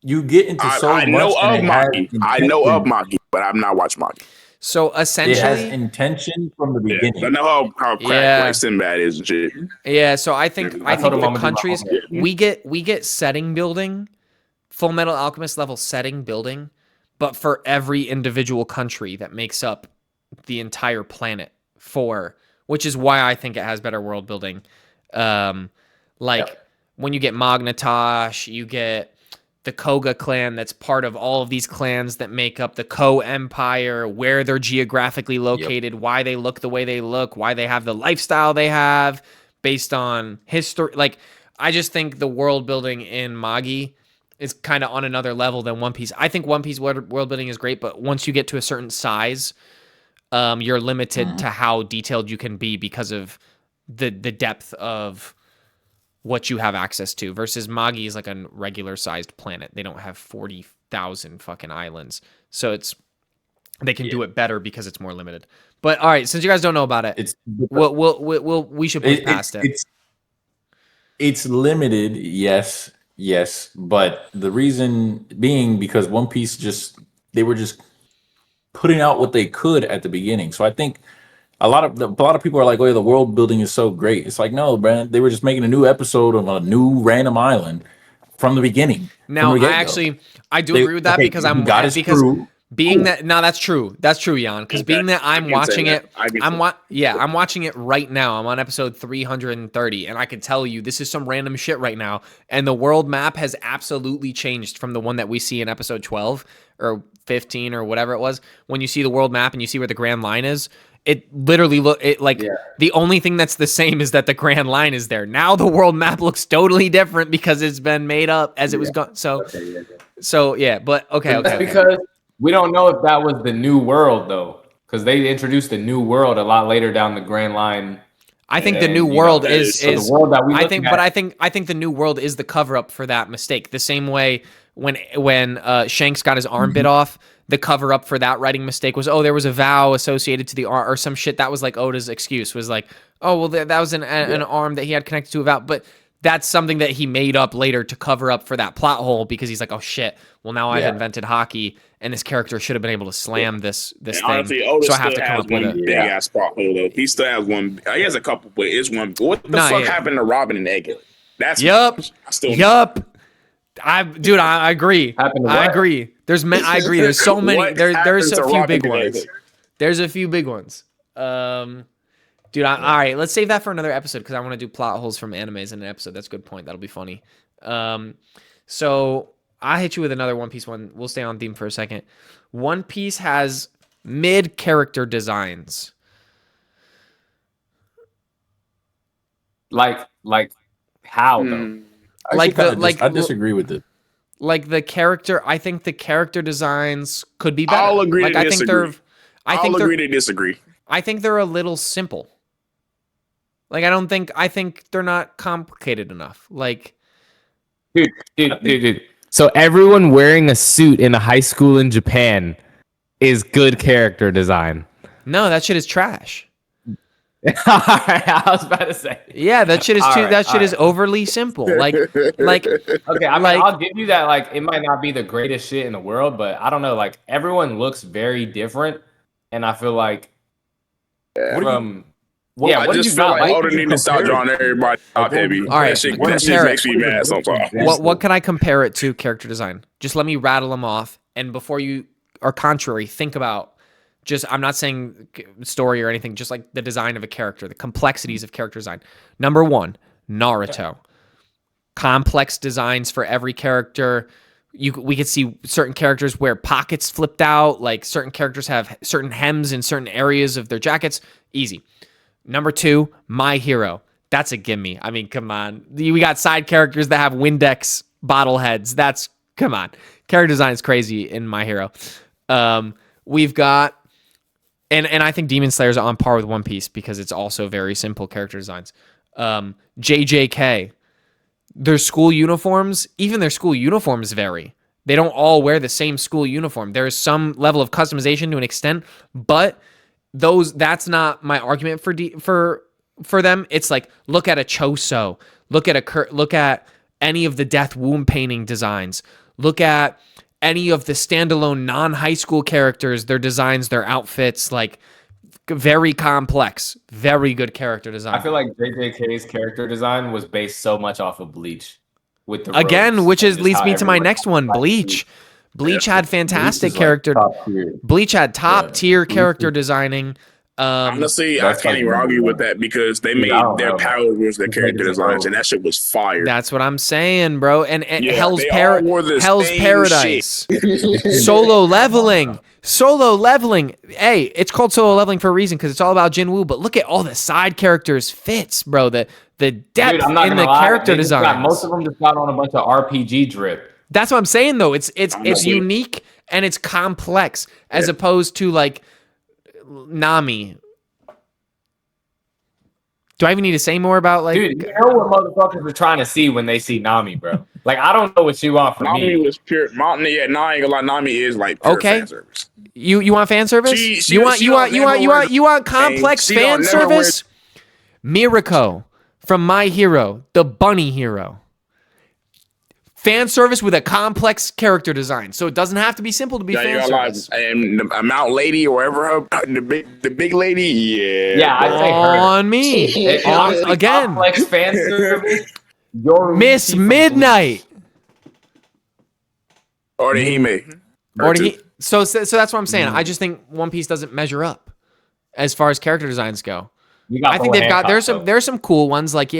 You get into so I much. know of and it has Magi. I know of intention. Magi, but I've not watched Magi. So It has essentially, intention from the Yeah, beginning. I know how crack Yeah. like Sinbad is and shit. yeah. So I think I the told him I'm gonna do my countries homework. we get setting building, Full Metal Alchemist level setting building, but for every individual country that makes up the entire planet, which is why I think it has better world building. When you get Magnetosh, you get the Koga clan that's part of all of these clans that make up the Ko Empire, where they're geographically located, why they look the way they look, why they have the lifestyle they have based on history. Like, I just think the world building in Magi is kind of on another level than One Piece. I think One Piece world building is great, but once you get to a certain size, you're limited to how detailed you can be because of the depth of what you have access to. Versus Magi is like a regular sized planet. They don't have 40,000 fucking islands, so they can do it better because it's more limited. But all right, since you guys don't know about it, we should push past it. It's limited, yes, but the reason being because One Piece they were just putting out what they could at the beginning. So I think a lot of people are like, "Oh, the world building is so great." It's like, no, man, they were just making a new episode of a new random island from the beginning. Now, I do agree with that because that's true. That's true, Jan. Because being that I'm watching it, I'm watching it right now. I'm on episode 330, and I can tell you this is some random shit right now. And the world map has absolutely changed from the one that we see in episode 12 or 15 or whatever it was. When you see the world map and you see where the Grand Line is, it literally the only thing that's the same is that the Grand Line is there. Now the world map looks totally different because it's been made up as it was gone. So yeah, but okay. Because we don't know if that was the new world though, because they introduced the new world a lot later down the Grand Line. I think the new world is the world that we I think the new world is the cover up for that mistake. The same way when Shanks got his arm bit off, the cover up for that writing mistake was, there was a vow associated to the arm or some shit. That was like Oda's excuse was like, that was an arm that he had connected to a vow. But that's something that he made up later to cover up for that plot hole because he's like, oh shit, well now I've invented hockey and this character should have been able to slam this thing. Honestly, Oda so I have to come up with a big ass plot hole though. He still has one. He has a couple, but it's one. What the fuck happened to Robin and Egg? That's I agree. I agree. I agree. There's so many. There's a few big ones. There's a few big ones. Dude, all right, let's save that for another episode because I want to do plot holes from animes in an episode. That's a good point. That'll be funny. So I'll hit you with another One Piece one. We'll stay on theme for a second. One Piece has mid-character designs. Like how though? I disagree with it. Like the character, I think the character designs could be better. I'll agree to disagree. I'll agree to disagree. I think they're a little simple. Like I think they're not complicated enough. Like, dude. So everyone wearing a suit in a high school in Japan is good character design. No, that shit is trash. I was about to say. Yeah, that shit is is overly simple. Like okay, I mean, I'll give you that. Like, it might not be the greatest shit in the world, but I don't know. Like, everyone looks very different, and I feel like I just feel like Oda need to start drawing everybody top heavy. All right, that shit makes me mad sometimes. What can I compare it to character design? Just let me rattle them off, and before you are contrary, think about. I'm not saying story or anything, just like the design of a character, the complexities of character design. Number 1, Naruto. Complex designs for every character. We could see certain characters where pockets flipped out, like certain characters have certain hems in certain areas of their jackets. Easy. Number 2, My Hero. That's a gimme. I mean, come on. We got side characters that have Windex bottle heads. Come on. Character design is crazy in My Hero. We've got And I think Demon Slayer's on par with One Piece because it's also very simple character designs. JJK, their school uniforms vary. They don't all wear the same school uniform. There is some level of customization to an extent, but that's not my argument for them. It's like, look at a Choso, look at any of the Death Womb painting designs, look at any of the standalone non-high school characters, their designs, their outfits, like very complex, very good character design. I feel like JJK's character design was based so much off of Bleach. With the which leads me to my next one, Bleach. Bleach had fantastic character. Bleach had top tier character designing. Honestly, I can't even argue with that because they made their Power Wars their character designs, and that shit was fire. That's what I'm saying, bro. And Hell's Paradise, solo leveling. Hey, it's called solo leveling for a reason because it's all about Jinwoo. But look at all the side characters fits, bro. The depth in the character design. Most of them just got on a bunch of RPG drip. That's what I'm saying though. It's Honestly. unique and it's complex as opposed to like Nami. Do I even need to say more about like? Dude, you know what motherfuckers are trying to see when they see Nami, bro. Like, I don't know what you want from Nami me. was pure. Yeah, no, I ain't gonna lie. Nami is like pure Okay. fan service. You want fan service? She you want don't never wear complex she fan don't never wear- service? Mirako from My Hero, the bunny hero. Fan service with a complex character design, so it doesn't have to be simple to be Yeah, you fan got service. and the Mount Lady or whatever the big lady. Yeah, I'd say her. On me, It on honestly, again, complex fan service. Yoru Miss Yuki from Midnight. or the Hime. Or so that's what I'm saying. I just think One Piece doesn't measure up as far as character designs go. You got I think Boa they've got Hancock, there's some cool ones like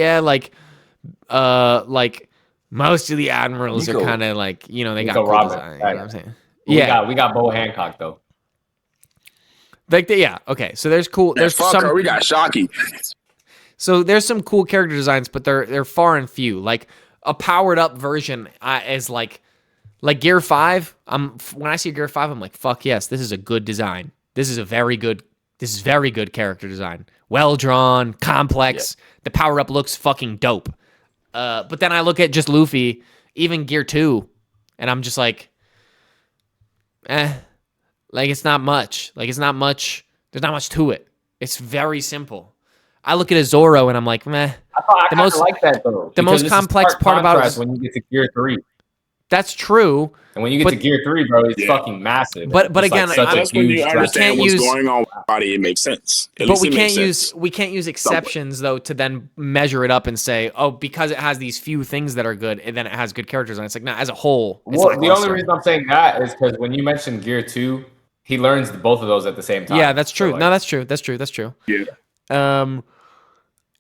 most of the admirals are Nico. kind of like they Nico got cool Robin, design. You know right. what I'm saying? though. Yeah, we got Boa Hancock though. Okay, so there's cool. There's some. We got Shocky. So there's some cool character designs, but they're far and few. Like a powered up version is like Gear 5. When I see Gear 5, I'm like, fuck yes, this is a good design. This is very good character design. Well drawn, complex. Yeah. The power up looks fucking dope. But then I look at just Luffy, even Gear 2, and I'm just like, like it's not much. Like it's not much. There's not much to it. It's very simple. I look at a Zoro and I'm like, meh. I kind of like that though. The most complex part about it is when you get to Gear 3. That's true. And when you get to Gear 3, bro, it's fucking massive. But again, that's when you understand what's going on with the body. It makes sense. But we can't use exceptions though to then measure it up and say, oh, because it has these few things that are good, and then it has good characters. And it's like, nah, as a whole. Well, the only reason I'm saying that is because when you mentioned Gear 2, he learns both of those at the same time. Yeah, that's true. So, No, that's true. That's true. Yeah.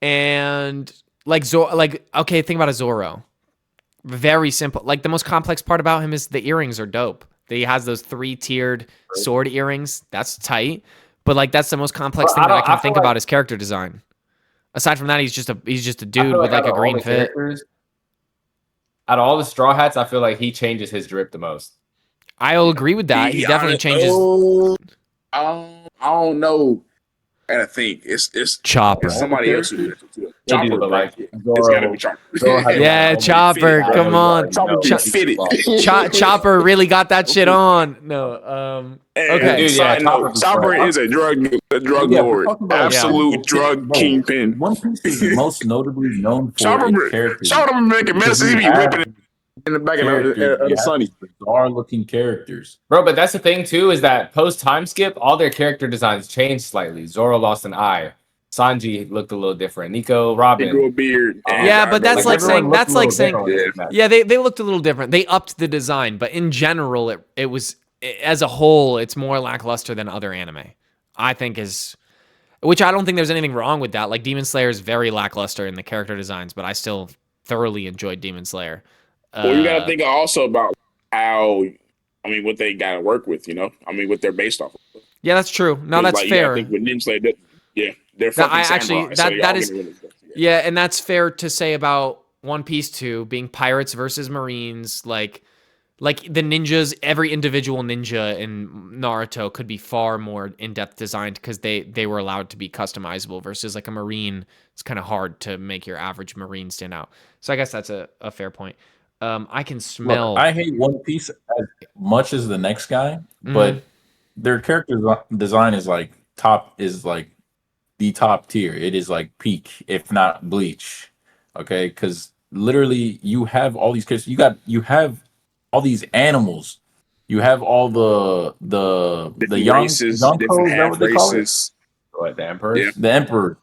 And okay, think about a Zoro. Very simple. Like the most complex part about him is the earrings are dope. He has those 3-tiered sword earrings. That's tight. But like that's the most complex thing that I can think about his character design. Aside from that, he's just a dude with like a green fit. Out of all the Straw Hats, I feel like he changes his drip the most. I'll agree with that. He definitely changes. I don't know. I gotta think. It's Chopper. It's somebody else. Chopper, like it's gotta be Chopper. Yeah, Chopper. Come on, Chopper really got that shit on. No, okay. Dude, Chopper is a drug lord, absolute drug kingpin. One Piece is most notably known for characters. Chopper making medicine. He be whipping it in the back of the sunny. Bizarre looking characters, bro. But that's the thing too, is that post time skip, all their character designs changed slightly. Zoro lost an eye. Sanji looked a little different. Nico, Robin, he grew a beard. Yeah, but that's like saying yeah. They looked a little different. They upped the design, but in general, it was as a whole, it's more lackluster than other anime. I think which I don't think there's anything wrong with that. Like Demon Slayer is very lackluster in the character designs, but I still thoroughly enjoyed Demon Slayer. Well, you gotta think also about what they gotta work with, what they're based off of. Yeah, that's true. No, that's fair. I think with Demon Slayer, they're fucking samurai. That is, yeah, and that's fair to say about One Piece too, being pirates versus Marines, like the ninjas, every individual ninja in Naruto could be far more in-depth designed because they were allowed to be customizable versus like a Marine. It's kind of hard to make your average Marine stand out. So I guess that's a fair point. I can smell. Look, I hate One Piece as much as the next guy, but their character design is like the top tier. It is like peak, if not Bleach. Okay, because literally you have all these characters. You have all these animals. You have all the young races, Yonkos, different half races. What, the Emperor? Yeah. The Emperor.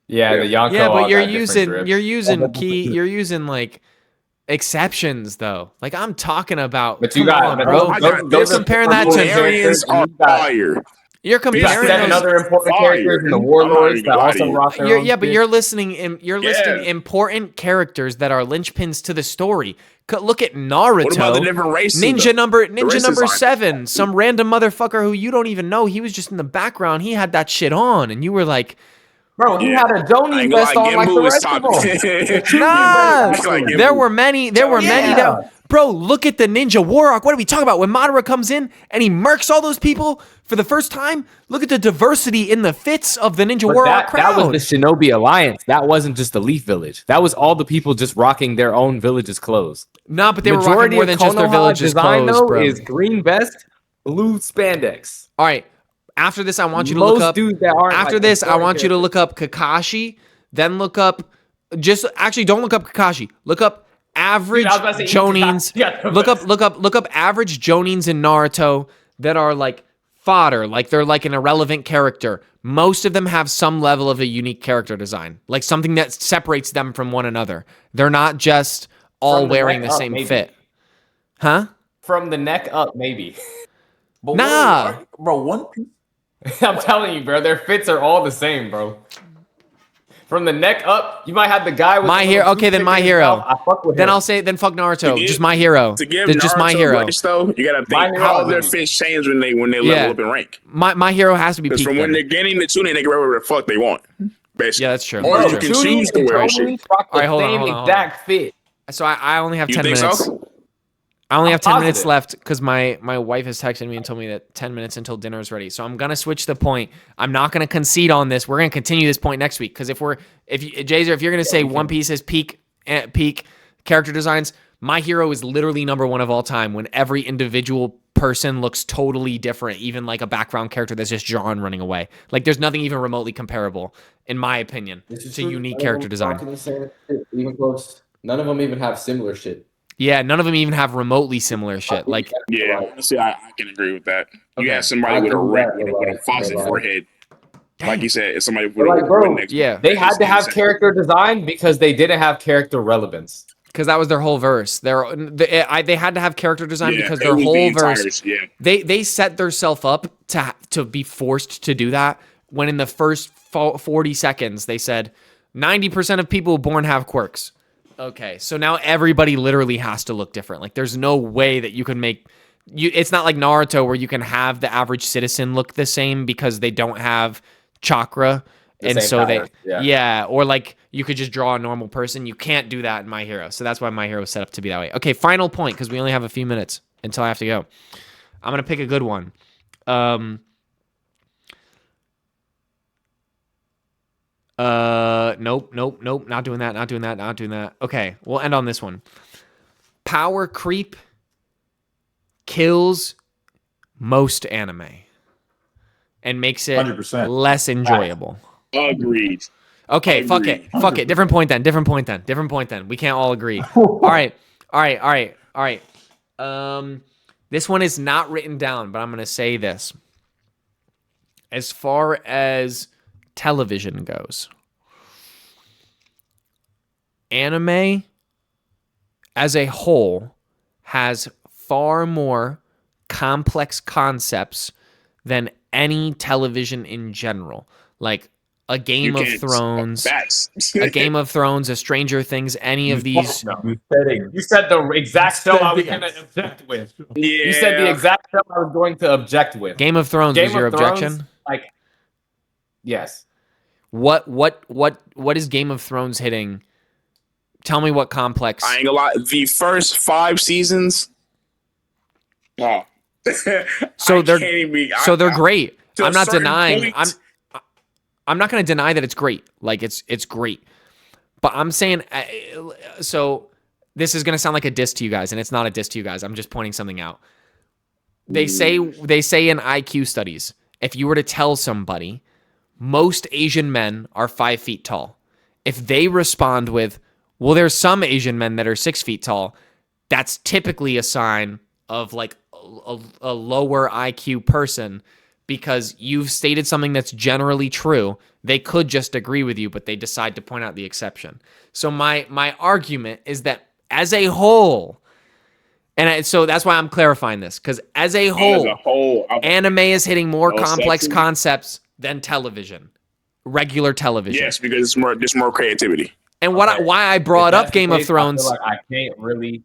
Yeah, the Yonko. Yeah, but you're using like exceptions though. Like I'm talking about. But you got, bro. You're comparing that to Aryans are fire. You're comparing 7 other important characters in the Warlords that also rock their own but shit. you're listing important characters that are linchpins to the story. Look at Naruto. What about the different races? Ninja number 7, some random motherfucker who you don't even know. He was just in the background. He had that shit on, and you were like, bro, he had a Joni vest on like the rest of them. Nah, there were many. Bro, look at the Ninja War Arc. What are we talking about? When Madara comes in and he murks all those people for the first time, look at the diversity in the fits of the Ninja War Arc crowd. That was the Shinobi Alliance. That wasn't just the Leaf Village. That was all the people just rocking their own village's clothes. No, but they were rocking more than just their village's clothes, bro. Is green vest, blue spandex. All right. After this, I want you to look up. I want you to look up Kakashi. Then look up. Don't look up Kakashi. Look up average Jonins. Look up average Jonins in Naruto that are like fodder, like they're like an irrelevant character. Most of them have some level of a unique character design, like something that separates them from one another. They're not just all wearing the same fit. Huh? From the neck up, maybe. But nah. Bro, One Piece. I'm telling you, bro, their fits are all the same, bro. From the neck up, you might have the guy with My Hero. Okay, then My Hero. I fuck with then him. I'll say, then fuck Naruto. Just My Hero. To give just Naruto My Hero. Grace, though, you gotta think how their fits change when they level up in rank. My Hero has to be because Peak. From when they're getting the tuning, they can wear whatever the fuck they want. Basically. Yeah, that's true. Or That's you true. can choose to wear shit. All right, hold on. Exact fit. So I only have 10 think minutes. So? I only have 10 minutes positive. left because my wife has texted me and told me that 10 minutes until dinner is ready. So I'm gonna switch the point. I'm not gonna concede on this. We're gonna continue this point next week because if you're gonna say One Piece is peak character designs, My Hero is literally number one of all time. When every individual person looks totally different, even like a background character that's just drawn running away. Like there's nothing even remotely comparable, in my opinion, to unique character design. Even close. None of them even have similar shit. Yeah, none of them even have remotely similar shit. Like, yeah, honestly, I can agree with that. You have somebody with a faucet forehead, like you said, it's somebody with a next. Yeah, they had to have character design because they didn't have character relevance. Because that was their whole verse. They had to have character design because their whole verse. Yeah. They set themselves up to be forced to do that. When in the first 40 seconds they said 90% of people born have quirks. Okay, so now everybody literally has to look different. Like, there's no way that you can make you. It's not like Naruto where you can have the average citizen look the same because they don't have chakra, and so powers. Or like you could just draw a normal person. You can't do that in My Hero, so that's why My Hero is set up to be that way. Okay, final point because we only have a few minutes until I have to go. I'm gonna pick a good one. Nope. Not doing that. Okay, we'll end on this one. Power creep kills most anime and makes it 100%. less enjoyable. Agreed. Okay, fuck it. Different point then. We can't all agree. All right. This one is not written down, but I'm going to say this. As far as television goes, anime as a whole has far more complex concepts than any television in general. Like a Game of Thrones, a Stranger Things, any of these. You said the exact show I was going to object with. Yeah. You said the exact show I was going to object with. Game of Thrones was your objection? Like, yes. What is Game of Thrones hitting? Tell me what complex. I ain't gonna lie. The first 5 seasons. Oh. So they're great. I'm not denying. I'm not going to deny that it's great. Like it's great. But I'm saying so this is going to sound like a diss to you guys, and it's not a diss to you guys. I'm just pointing something out. They say in IQ studies, if you were to tell somebody most Asian men are 5 feet tall, if they respond with, well, there's some Asian men that are 6 feet tall, that's typically a sign of like a lower IQ person because you've stated something that's generally true. They could just agree with you, but they decide to point out the exception. So my argument is that as a whole, so that's why I'm clarifying this, because as a whole, anime is hitting more complex concepts than television, regular television. Yes, because there's more creativity. And why I brought up Game of Thrones. I feel like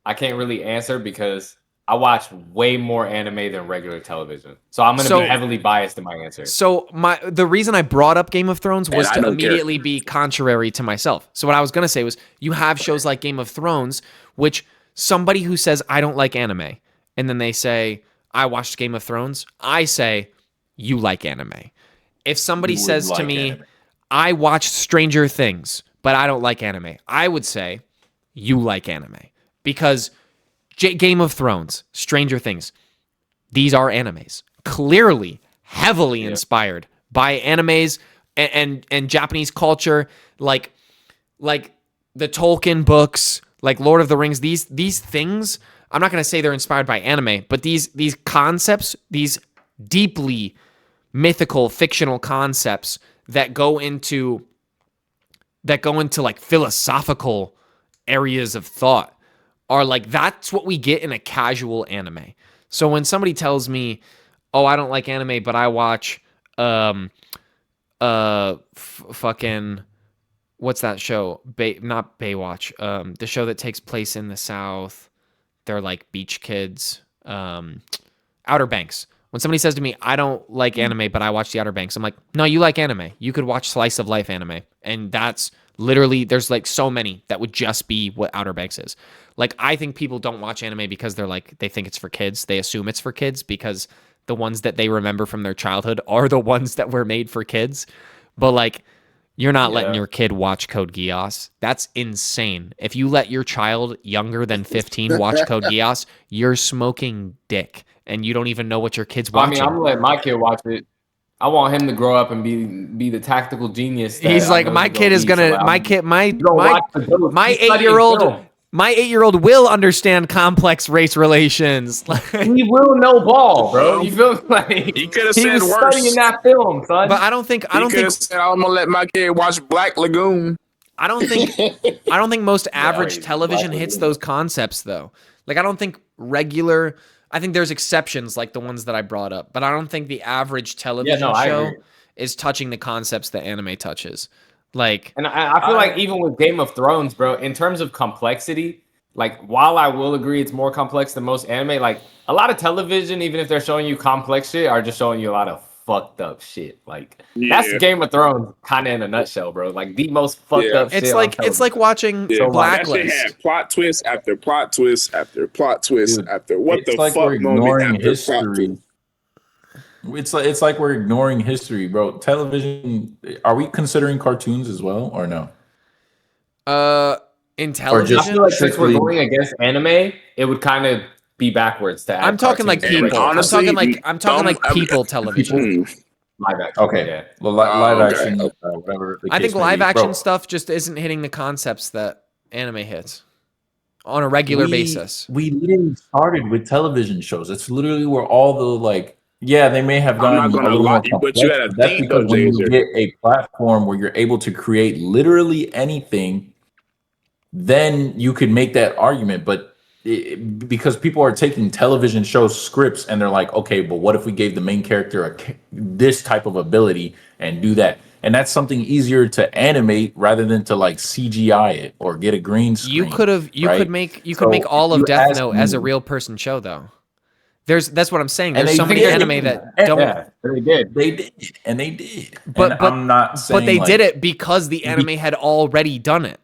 I can't really answer because I watch way more anime than regular television. So I'm going to be heavily biased in my answer. So the reason I brought up Game of Thrones was to immediately be contrary to myself. So what I was going to say was you have shows like Game of Thrones which somebody who says, I don't like anime, and then they say, I watched Game of Thrones, I say, you like anime. If somebody You would says to like me, anime. I watched Stranger Things, but I don't like anime, I would say, you like anime. Because Game of Thrones, Stranger Things, these are animes. Clearly, heavily inspired by animes and Japanese culture, like the Tolkien books, like Lord of the Rings. These things, I'm not going to say they're inspired by anime, but these concepts, these deeply mythical, fictional concepts that go into like philosophical areas of thought are like, that's what we get in a casual anime. So when somebody tells me, "Oh, I don't like anime, but I watch fucking what's that show? Not Baywatch. The show that takes place in the South. They're like beach kids. Outer Banks." When somebody says to me, "I don't like anime, but I watch the Outer Banks," I'm like, "No, you like anime. You could watch slice of life anime." And that's literally, there's like so many that would just be what Outer Banks is. Like, I think people don't watch anime because they think it's for kids. They assume it's for kids because the ones that they remember from their childhood are the ones that were made for kids. But like, you're not letting your kid watch Code Geass. That's insane. If you let your child younger than 15 watch Code Geass, you're smoking dick, and you don't even know what your kid's watching. I'm gonna let my kid watch it. I want him to grow up and be the tactical genius. He's like, my kid is gonna, my 8-year-old will understand complex race relations. He will know ball, bro. You feel like He could have he said was worse. studying that film, son. But I don't think Said, I'm gonna let my kid watch Black Lagoon. I don't think most average television hits those concepts though. Like, I don't think I think there's exceptions like the ones that I brought up, but I don't think the average television show is touching the concepts that anime touches. Like, and I feel like even with Game of Thrones, bro, in terms of complexity, like, while I will agree it's more complex than most anime, like, a lot of television, even if they're showing you complex shit, are just showing you a lot of fucked up shit. Like, that's Game of Thrones kind of in a nutshell, bro. Like, the most fucked up shit. It's like watching Blacklist. That shit had plot twist after plot twist after plot twist after what the like fuck we're ignoring moment after plot history. twist. It's like we're ignoring history, bro. Television. Are we considering cartoons as well, or no? In television, I feel like since we're going against anime, it would kind of be backwards to add. I'm talking like people. Honestly, I'm talking like people television. Live action. Okay. Yeah. Well, live action, whatever. I think live action stuff just isn't hitting the concepts that anime hits on a regular basis. We literally started with television shows. It's literally where all the like. Yeah, they may have gotten I'm not a gonna little lie, more but you complex, gotta but that's think because those when days you are- get a platform where you're able to create literally anything, then you could make that argument. But because people are taking television show scripts and they're like, okay, but what if we gave the main character this type of ability and do that? And that's something easier to animate rather than to like CGI it or get a green screen. You could make all of Death Note as a real person show though. That's what I'm saying. There's so many anime that don't. Yeah, they did. And they did. But I'm not saying, but they did it because the anime had already done it.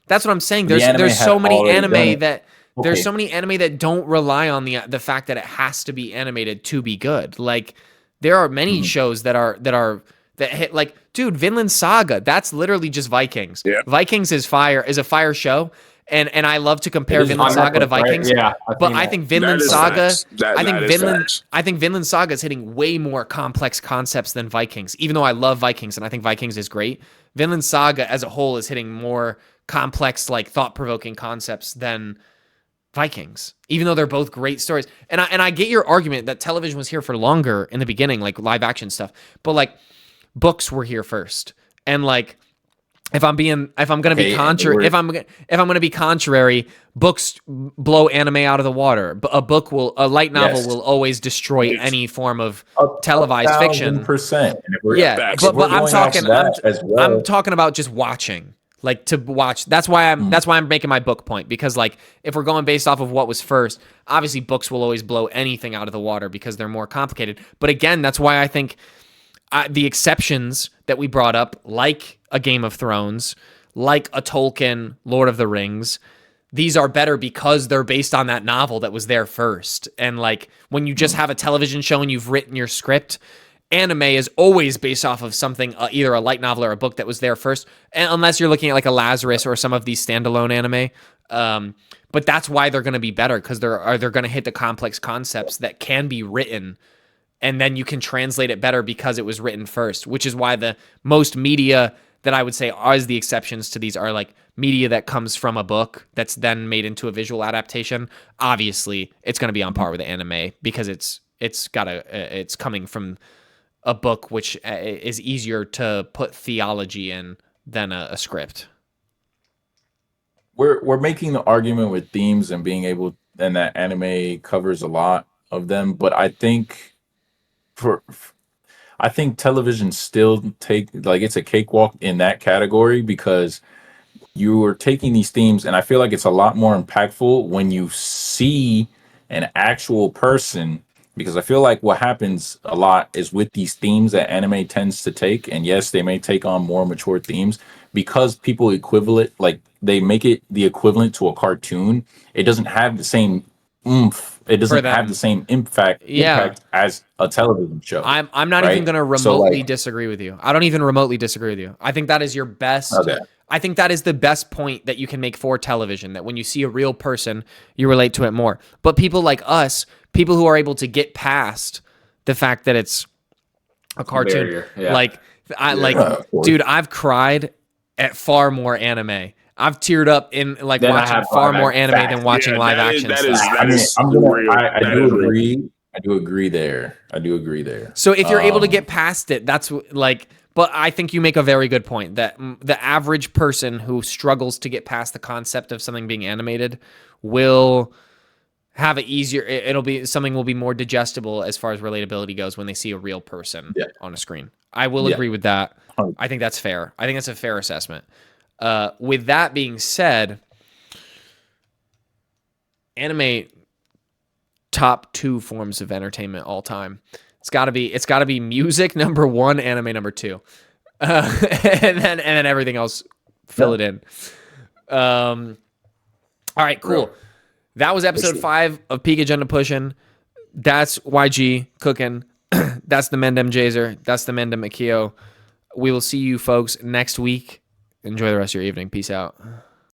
That's what I'm saying. There's so many anime that there's so many anime that don't rely on the fact that it has to be animated to be good. Like, there are many shows that hit, like, dude, Vinland Saga. That's literally just Vikings. Yeah. Vikings is a fire show. And I love to compare Vinland Saga to Vikings. Right? Yeah, but I think Vinland Saga, facts. I think Vinland Saga is hitting way more complex concepts than Vikings. Even though I love Vikings and I think Vikings is great, Vinland Saga as a whole is hitting more complex, like, thought-provoking concepts than Vikings. Even though they're both great stories. And I get your argument that television was here for longer in the beginning, like live action stuff. But like, books were here first. And like, if I'm gonna be contrary, books blow anime out of the water. A light novel will always destroy any form of televised fiction. 1,000%. Yeah, but I'm talking about just watching, like, to watch. That's why I'm making my book point, because like, if we're going based off of what was first, obviously books will always blow anything out of the water because they're more complicated. But again, that's why I think the exceptions that we brought up, like a Game of Thrones, like a Tolkien, Lord of the Rings, these are better because they're based on that novel that was there first. And like when you just have a television show and you've written your script, anime is always based off of something, either a light novel or a book that was there first, and unless you're looking at like a Lazarus or some of these standalone anime. But that's why they're going to be better, because they're going to hit the complex concepts that can be written, and then you can translate it better because it was written first, which is why the most media that I would say are the exceptions to these are like media that comes from a book that's then made into a visual adaptation. Obviously, it's going to be on par with the anime because it's coming from a book, which is easier to put theology in than a script. We're making the argument with themes and being able, and that anime covers a lot of them, but I think I think television still it's a cakewalk in that category, because you are taking these themes, and I feel like it's a lot more impactful when you see an actual person, because I feel like what happens a lot is with these themes that anime tends to take, and yes, they may take on more mature themes, because people equivalent, like they make it the equivalent to a cartoon. It doesn't have the same oomph. It doesn't have the same impact as a television show. I'm not even going to remotely disagree with you. I don't even remotely disagree with you. I think that is your best. Okay. I think that is the best point that you can make for television, that when you see a real person, you relate to it more. But people like us, people who are able to get past the fact that it's a cartoon, Barrier, yeah. Dude, I've cried at far more anime. I've teared up in like watching far more anime than watching live action stuff. I do agree. I do agree there. So if you're able to get past it, that's like. But I think you make a very good point that the average person who struggles to get past the concept of something being animated will have it easier. Something will be more digestible as far as relatability goes when they see a real person on a screen. I will agree with that. I think that's fair. I think that's a fair assessment. With that being said, anime top 2 forms of entertainment all time. It's got to be music number 1, anime number 2, and then everything else fill it in. All right, cool. That was episode 5 of Peak Agenda Pushin. That's YG cooking. That's the Mendem Jazer. That's the Mendem Akio. We will see you folks next week. Enjoy the rest of your evening. Peace out.